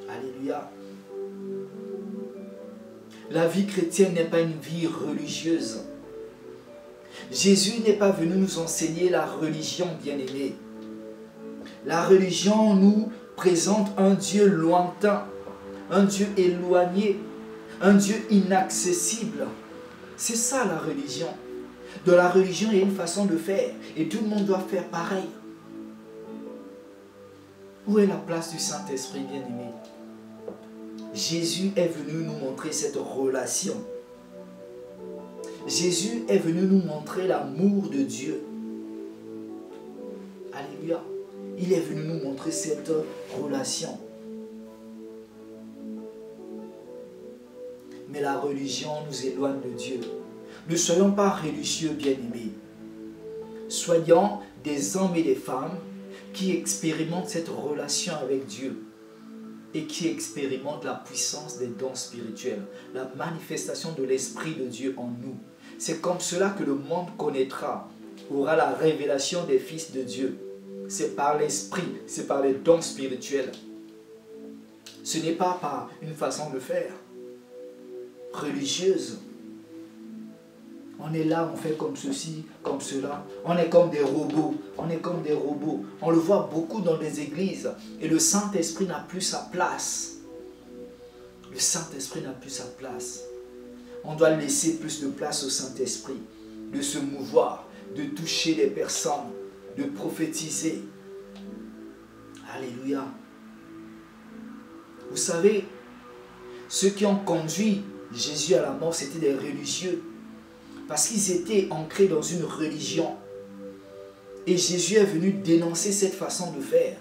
Alléluia. La vie chrétienne n'est pas une vie religieuse. Jésus n'est pas venu nous enseigner la religion, bien-aimée. La religion nous présente un Dieu lointain, un Dieu éloigné, un Dieu inaccessible. C'est ça la religion. Dans la religion, il y a une façon de faire et tout le monde doit faire pareil. Où est la place du Saint-Esprit, bien-aimé? Jésus est venu nous montrer cette relation. Jésus est venu nous montrer l'amour de Dieu. Alléluia. Il est venu nous montrer cette relation. Mais la religion nous éloigne de Dieu. Ne soyons pas religieux, bien-aimés. Soyons des hommes et des femmes qui expérimentent cette relation avec Dieu et qui expérimentent la puissance des dons spirituels, la manifestation de l'Esprit de Dieu en nous. C'est comme cela que le monde connaîtra, aura la révélation des fils de Dieu. c'est par l'esprit, c'est par les dons spirituels. Ce n'est pas par une façon de faire religieuse. On est là, on fait comme ceci, comme cela. On est comme des robots. On est comme des robots. On le voit beaucoup dans les églises. Et le Saint-Esprit n'a plus sa place. Le Saint-Esprit n'a plus sa place. On doit laisser plus de place au Saint-Esprit. De se mouvoir, de toucher les personnes, de prophétiser. Alléluia. Vous savez, ceux qui ont conduit Jésus à la mort, c'était des religieux. Parce qu'ils étaient ancrés dans une religion. Et Jésus est venu dénoncer cette façon de faire.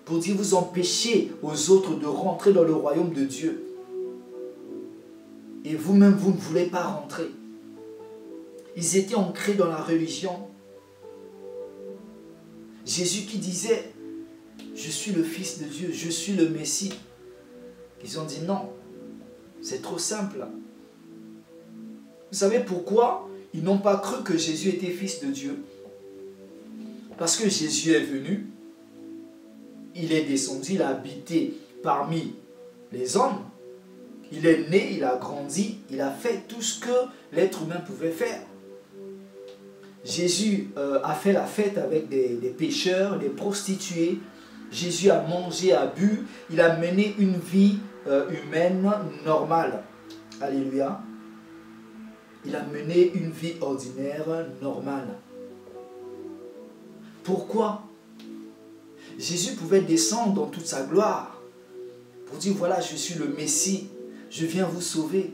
Pour dire, vous empêchez aux autres de rentrer dans le royaume de Dieu. Et vous-même, vous ne voulez pas rentrer. Ils étaient ancrés dans la religion. Jésus qui disait, je suis le Fils de Dieu, je suis le Messie. Ils ont dit non, c'est trop simple. Vous savez pourquoi ils n'ont pas cru que Jésus était Fils de Dieu? Parce que Jésus est venu, il est descendu, il a habité parmi les hommes, il est né, il a grandi, il a fait tout ce que l'être humain pouvait faire. Jésus a fait la fête avec des pécheurs, des prostituées. Jésus a mangé, a bu, il a mené une vie humaine normale. Alléluia. Il a mené une vie ordinaire, normale. Pourquoi? Jésus pouvait descendre dans toute sa gloire pour dire, voilà, je suis le Messie, je viens vous sauver.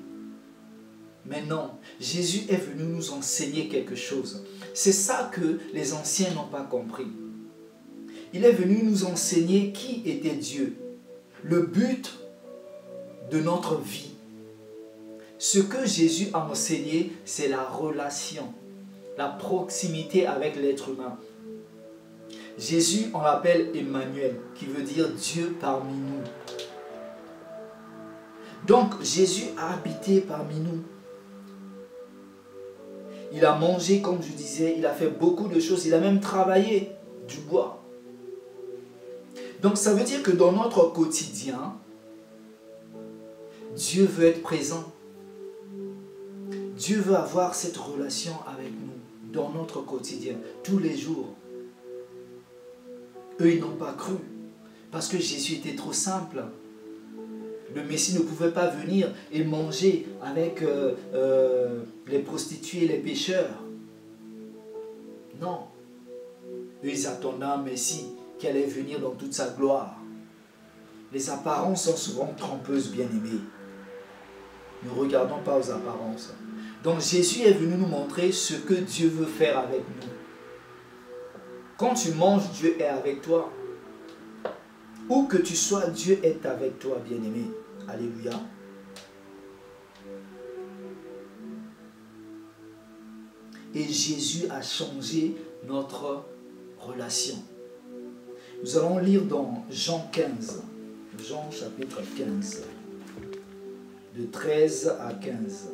Mais non, Jésus est venu nous enseigner quelque chose. C'est ça que les anciens n'ont pas compris. Il est venu nous enseigner qui était Dieu, le but de notre vie. Ce que Jésus a enseigné, c'est la relation, la proximité avec l'être humain. Jésus, on l'appelle Emmanuel, qui veut dire Dieu parmi nous. Donc, Jésus a habité parmi nous. Il a mangé, comme je disais, il a fait beaucoup de choses, il a même travaillé du bois. Donc, ça veut dire que dans notre quotidien, Dieu veut être présent. Dieu veut avoir cette relation avec nous dans notre quotidien, tous les jours. Eux, ils n'ont pas cru parce que Jésus était trop simple. Le Messie ne pouvait pas venir et manger avec les prostituées et les pécheurs. Non. Eux, ils attendaient un Messie qui allait venir dans toute sa gloire. Les apparences sont souvent trompeuses, bien-aimés. Ne regardons pas aux apparences. Donc Jésus est venu nous montrer ce que Dieu veut faire avec nous. Quand tu manges, Dieu est avec toi. Où que tu sois, Dieu est avec toi, bien-aimé. Alléluia. Et Jésus a changé notre relation. Nous allons lire dans Jean 15. Jean chapitre 15. De 13 à 15.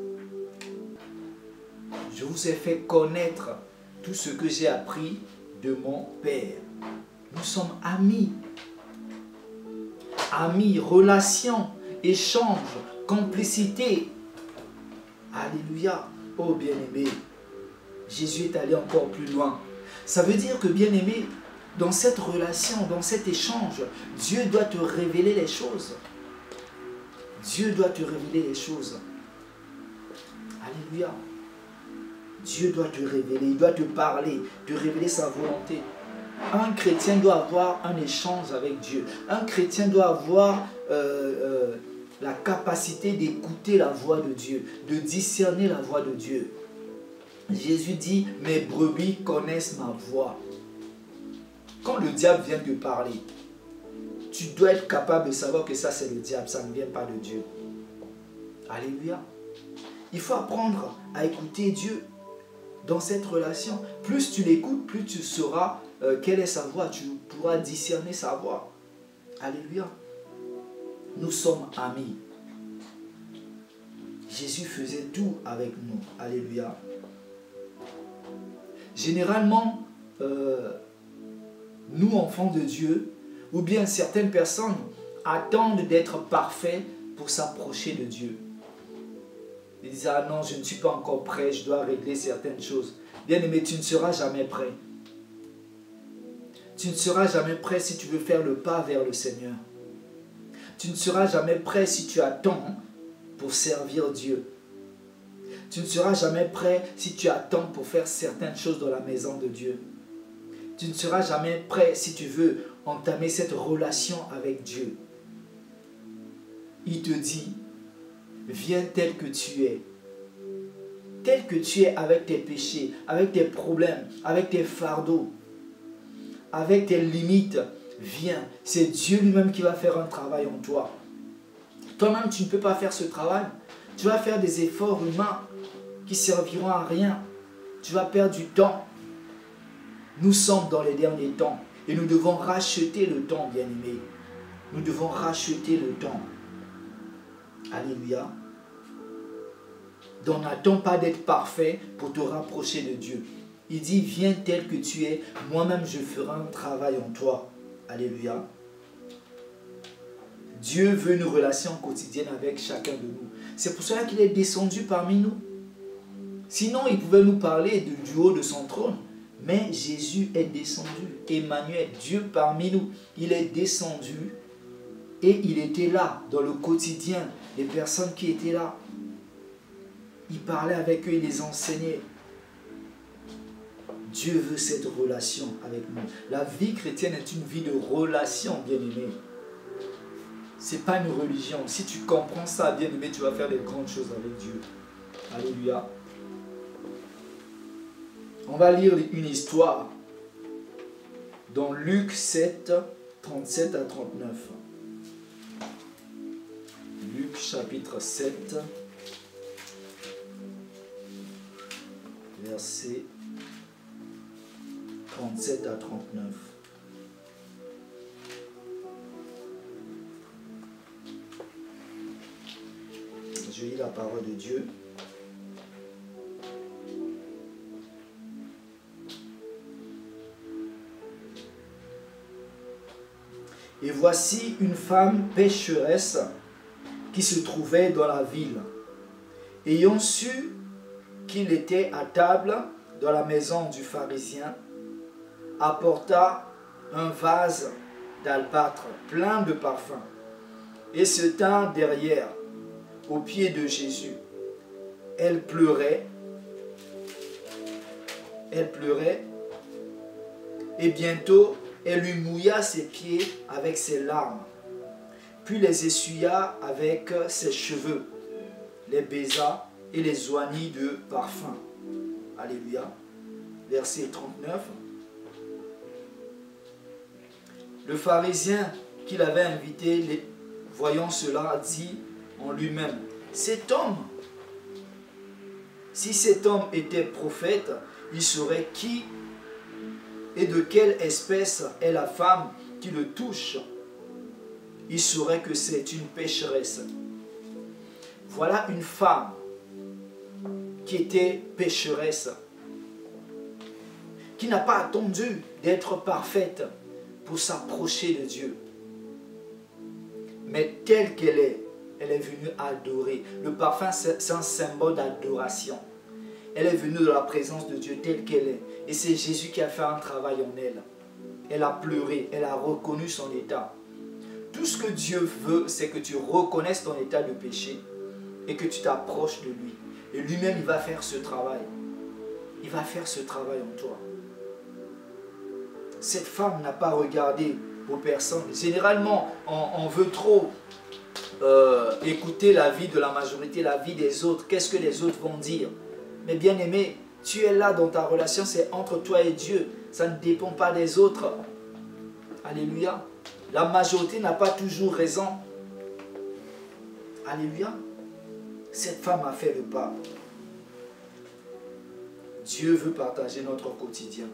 Je vous ai fait connaître tout ce que j'ai appris de mon Père. Nous sommes amis. Amis, relation, échange, complicité. Alléluia. Oh bien-aimé, Jésus est allé encore plus loin. Ça veut dire que bien-aimé, dans cette relation, dans cet échange, Dieu doit te révéler les choses. Dieu doit te révéler les choses. Alléluia. Dieu doit te révéler, il doit te parler, te révéler sa volonté. Un chrétien doit avoir un échange avec Dieu. Un chrétien doit avoir la capacité d'écouter la voix de Dieu, de discerner la voix de Dieu. Jésus dit, mes brebis connaissent ma voix. Quand le diable vient te parler, tu dois être capable de savoir que ça c'est le diable, ça ne vient pas de Dieu. Alléluia. Il faut apprendre à écouter Dieu dans cette relation. Plus tu l'écoutes, plus tu sauras quelle est sa voix. Tu pourras discerner sa voix. Alléluia. Nous sommes amis. Jésus faisait tout avec nous. Alléluia. Généralement, nous, enfants de Dieu, ou bien certaines personnes attendent d'être parfaits pour s'approcher de Dieu. Ils disent, ah non, je ne suis pas encore prêt, je dois régler certaines choses. Bien-aimé, tu ne seras jamais prêt. Tu ne seras jamais prêt si tu veux faire le pas vers le Seigneur. Tu ne seras jamais prêt si tu attends pour servir Dieu. Tu ne seras jamais prêt si tu attends pour faire certaines choses dans la maison de Dieu. Tu ne seras jamais prêt si tu veux entamer cette relation avec Dieu. Il te dit, viens tel que tu es. Tel que tu es avec tes péchés, avec tes problèmes, avec tes fardeaux, avec tes limites. Viens. C'est Dieu lui-même qui va faire un travail en toi. Toi-même, tu ne peux pas faire ce travail. Tu vas faire des efforts humains qui serviront à rien. Tu vas perdre du temps. Nous sommes dans les derniers temps et nous devons racheter le temps, bien-aimés. Nous devons racheter le temps. Alléluia. Donc n'attends pas d'être parfait pour te rapprocher de Dieu. Il dit, viens tel que tu es, moi-même je ferai un travail en toi. Alléluia. Dieu veut une relation quotidienne avec chacun de nous. C'est pour cela qu'il est descendu parmi nous. Sinon, il pouvait nous parler du haut de son trône. Mais Jésus est descendu. Emmanuel, Dieu parmi nous, il est descendu et il était là dans le quotidien. Les personnes qui étaient là, il parlait avec eux, il les enseignait. Dieu veut cette relation avec nous. La vie chrétienne est une vie de relation, bien-aimé. Ce n'est pas une religion. Si tu comprends ça, bien-aimé, tu vas faire des grandes choses avec Dieu. Alléluia. On va lire une histoire dans Luc 7, 37 à 39. Luc chapitre 7, versets 37 à 39. Je lis la parole de Dieu. Et voici une femme pécheresse qui se trouvait dans la ville. Ayant su qu'il était à table dans la maison du pharisien, apporta un vase d'albâtre plein de parfums et se tint derrière, aux pieds de Jésus. Elle pleurait, et bientôt elle lui mouilla ses pieds avec ses larmes, puis les essuya avec ses cheveux, les baisa et les oignit de parfum. Alléluia. Verset 39. Le pharisien qui l'avait invité, voyant cela, dit en lui-même, cet homme, si cet homme était prophète, il saurait qui et de quelle espèce est la femme qui le touche. Il saurait que c'est une pécheresse. Voilà une femme qui était pécheresse, qui n'a pas attendu d'être parfaite pour s'approcher de Dieu. Mais telle qu'elle est venue adorer. Le parfum, c'est un symbole d'adoration. Elle est venue dans la présence de Dieu telle qu'elle est. Et c'est Jésus qui a fait un travail en elle. Elle a pleuré, elle a reconnu son état. Tout ce que Dieu veut, c'est que tu reconnaisses ton état de péché et que tu t'approches de lui. Et lui-même, il va faire ce travail. Il va faire ce travail en toi. Cette femme n'a pas regardé aux personnes. Généralement, on veut trop écouter la vie de la majorité, la vie des autres. Qu'est-ce que les autres vont dire? Mais bien aimé, tu es là dans ta relation, c'est entre toi et Dieu. Ça ne dépend pas des autres. Alléluia. La majorité n'a pas toujours raison. Alléluia. Cette femme a fait le pas. Dieu veut partager notre quotidien.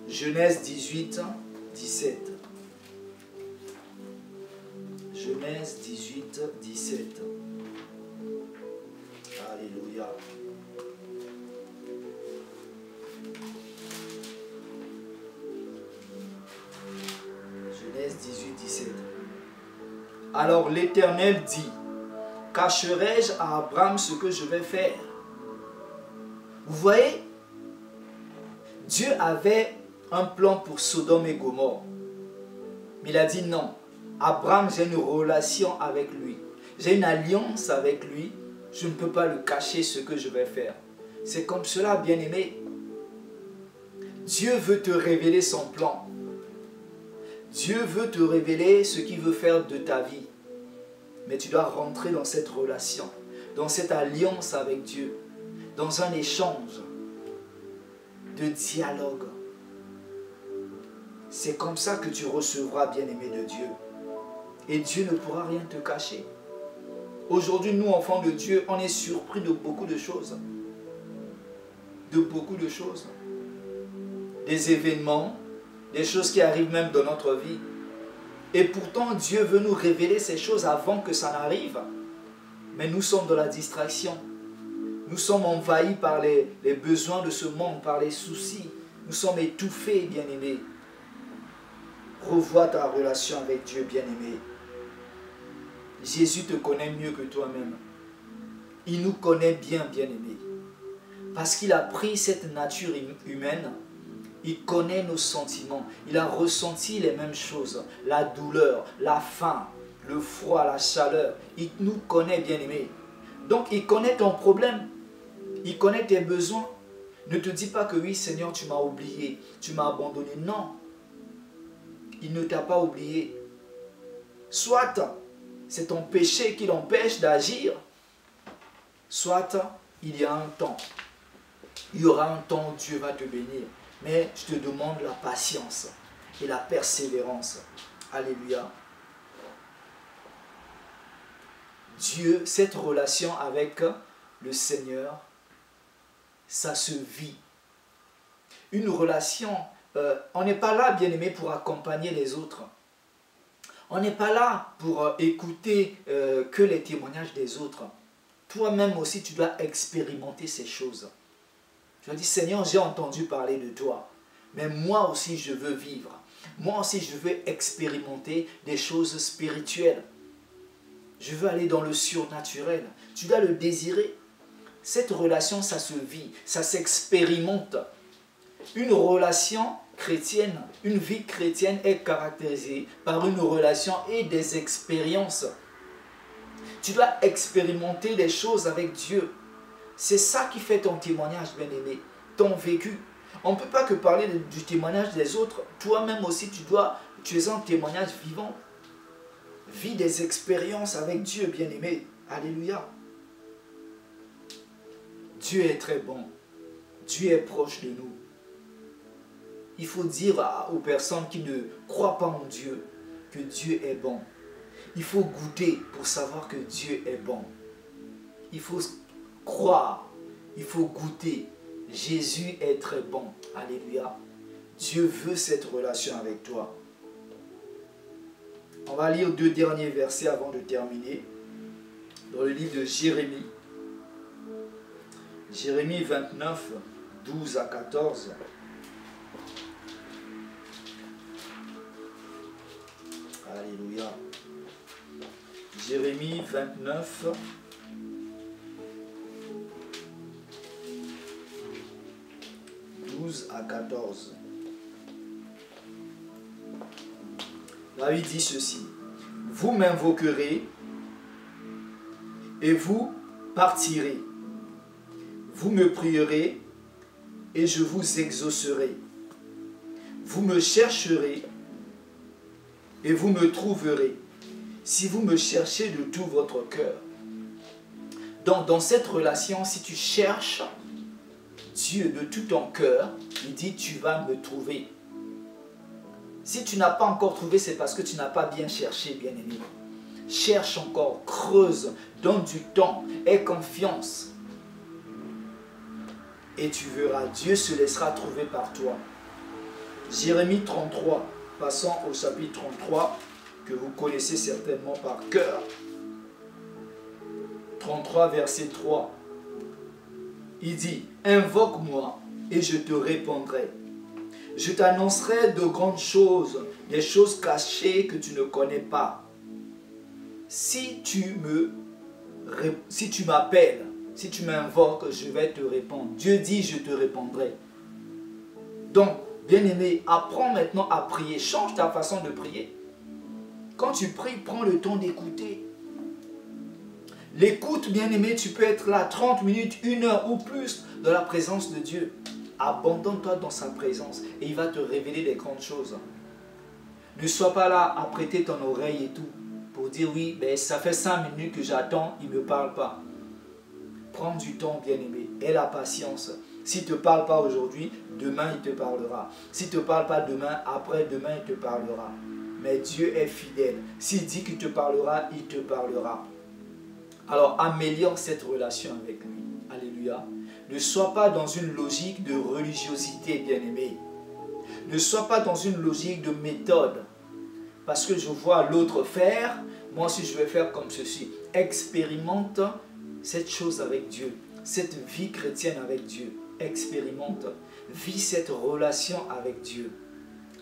Genèse 18, 17. Genèse 18, 17. Alléluia. 16, 18, 17. Alors l'Éternel dit, cacherai-je à Abraham ce que je vais faire? Vous voyez, Dieu avait un plan pour Sodome et Gomorrhe. Mais il a dit non. Abraham, j'ai une relation avec lui. J'ai une alliance avec lui. Je ne peux pas le cacher ce que je vais faire. C'est comme cela, bien-aimé. Dieu veut te révéler son plan. Dieu veut te révéler ce qu'il veut faire de ta vie. Mais tu dois rentrer dans cette relation, dans cette alliance avec Dieu, dans un échange de dialogue. C'est comme ça que tu recevras, bien-aimé de Dieu. Et Dieu ne pourra rien te cacher. Aujourd'hui, nous, enfants de Dieu, on est surpris de beaucoup de choses. De beaucoup de choses. Des événements, des choses qui arrivent même dans notre vie. Et pourtant, Dieu veut nous révéler ces choses avant que ça n'arrive. Mais nous sommes dans la distraction. Nous sommes envahis par les besoins de ce monde, par les soucis. Nous sommes étouffés, bien-aimés. Revois ta relation avec Dieu, bien-aimé. Jésus te connaît mieux que toi-même. Il nous connaît bien, bien-aimé. Parce qu'il a pris cette nature humaine. Il connaît nos sentiments. Il a ressenti les mêmes choses. La douleur, la faim, le froid, la chaleur. Il nous connaît, bien-aimé. Donc, il connaît ton problème. Il connaît tes besoins. Ne te dis pas que oui, Seigneur, tu m'as oublié. Tu m'as abandonné. Non. Il ne t'a pas oublié. Soit c'est ton péché qui l'empêche d'agir. Soit il y a un temps. Il y aura un temps où Dieu va te bénir. Mais je te demande la patience et la persévérance. Alléluia. Dieu, cette relation avec le Seigneur, ça se vit. Une relation, on n'est pas là, bien-aimé, pour accompagner les autres. On n'est pas là pour écouter que les témoignages des autres. Toi-même aussi, tu dois expérimenter ces choses. Tu vas dire, Seigneur, j'ai entendu parler de toi, mais moi aussi je veux vivre. Moi aussi je veux expérimenter des choses spirituelles. Je veux aller dans le surnaturel. Tu dois le désirer. Cette relation, ça se vit, ça s'expérimente. Une relation chrétienne, une vie chrétienne est caractérisée par une relation et des expériences. Tu dois expérimenter des choses avec Dieu. C'est ça qui fait ton témoignage, bien-aimé, ton vécu. On ne peut pas que parler du témoignage des autres. Toi-même aussi, tu es un témoignage vivant. Vis des expériences avec Dieu, bien-aimé. Alléluia. Dieu est très bon. Dieu est proche de nous. Il faut dire aux personnes qui ne croient pas en Dieu que Dieu est bon. Il faut goûter pour savoir que Dieu est bon. Il faut croire, il faut goûter. Jésus est très bon. Alléluia. Dieu veut cette relation avec toi. On va lire 2 derniers versets avant de terminer. Dans le livre de Jérémie. Jérémie 29, 12 à 14. Alléluia. Jérémie 29, 12 à 14. Là, il dit ceci. Vous m'invoquerez et vous partirez. Vous me prierez et je vous exaucerai. Vous me chercherez et vous me trouverez, si vous me cherchez de tout votre cœur. Donc, dans cette relation, si tu cherches Dieu de tout ton cœur, il dit, tu vas me trouver. Si tu n'as pas encore trouvé, c'est parce que tu n'as pas bien cherché, bien-aimé. Cherche encore, creuse, donne du temps, aie confiance. Et tu verras, Dieu se laissera trouver par toi. Jérémie 33, passons au chapitre 33, que vous connaissez certainement par cœur. 33, verset 3. Il dit, invoque-moi et je te répondrai. Je t'annoncerai de grandes choses des choses cachées que tu ne connais pas. Si tu m'appelles, si tu m'invoques, je vais te répondre. Dieu dit, je te répondrai. Donc, bien-aimé, apprends maintenant à prier. Change ta façon de prier. Quand tu pries, prends le temps d'écouter. L'écoute, bien-aimé, tu peux être là 30 minutes, 1 heure ou plus dans la présence de Dieu. Abandonne-toi dans sa présence et il va te révéler des grandes choses. Ne sois pas là à prêter ton oreille et tout pour dire oui, ben ça fait 5 minutes que j'attends, il ne me parle pas. Prends du temps, bien-aimé, aie la patience. S'il ne te parle pas aujourd'hui, demain il te parlera. S'il ne te parle pas demain, après-demain il te parlera. Mais Dieu est fidèle. S'il dit qu'il te parlera, il te parlera. Alors améliore cette relation avec lui. Alléluia. Ne sois pas dans une logique de religiosité, bien-aimé. Ne sois pas dans une logique de méthode. Parce que je vois l'autre faire, moi aussi je vais faire comme ceci. Expérimente cette chose avec Dieu. Cette vie chrétienne avec Dieu. Expérimente. Vis cette relation avec Dieu.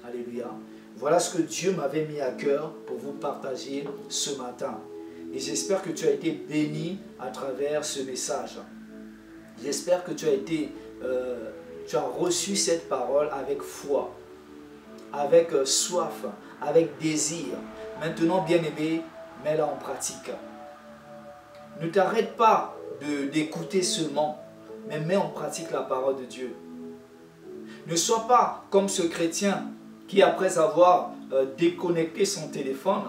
Alléluia. Voilà ce que Dieu m'avait mis à cœur pour vous partager ce matin. Et j'espère que tu as été béni à travers ce message. J'espère que tu as reçu cette parole avec foi, avec soif, avec désir. Maintenant, bien-aimé, mets-la en pratique. Ne t'arrête pas d'écouter seulement, mais mets en pratique la parole de Dieu. Ne sois pas comme ce chrétien qui, après avoir déconnecté son téléphone,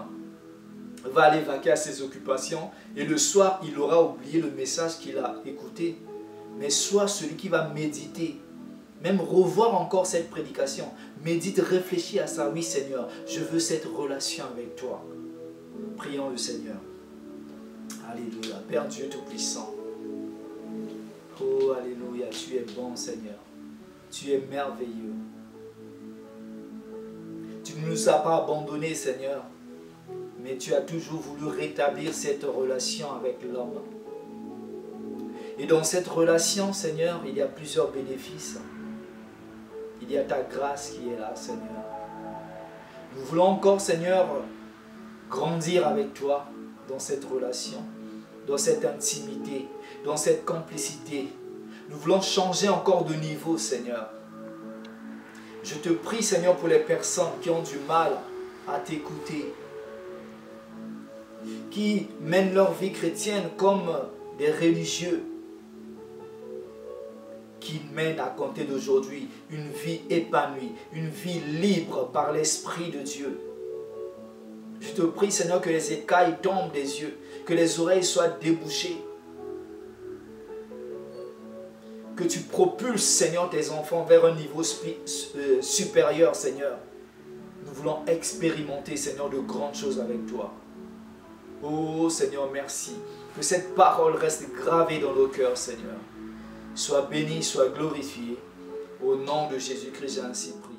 va aller vaquer à ses occupations et le soir, il aura oublié le message qu'il a écouté. Mais sois celui qui va méditer, même revoir encore cette prédication. Médite, réfléchis à ça. Oui, Seigneur, je veux cette relation avec toi. Prions le Seigneur. Alléluia. Père Dieu Tout-Puissant. Oh, alléluia. Tu es bon, Seigneur. Tu es merveilleux. Tu ne nous as pas abandonnés, Seigneur. Mais tu as toujours voulu rétablir cette relation avec l'homme. Et dans cette relation, Seigneur, il y a plusieurs bénéfices. Il y a ta grâce qui est là, Seigneur. Nous voulons encore, Seigneur, grandir avec toi dans cette relation, dans cette intimité, dans cette complicité. Nous voulons changer encore de niveau, Seigneur. Je te prie, Seigneur, pour les personnes qui ont du mal à t'écouter, qui mènent leur vie chrétienne comme des religieux, qui mènent à compter d'aujourd'hui une vie épanouie, une vie libre par l'Esprit de Dieu. Je te prie, Seigneur, que les écailles tombent des yeux, que les oreilles soient débouchées, que tu propulses, Seigneur, tes enfants vers un niveau supérieur, Seigneur. Nous voulons expérimenter, Seigneur, de grandes choses avec toi. Oh, Seigneur, merci. Que cette parole reste gravée dans nos cœurs, Seigneur. Sois béni, sois glorifié. Au nom de Jésus-Christ, j'ai ainsi prié.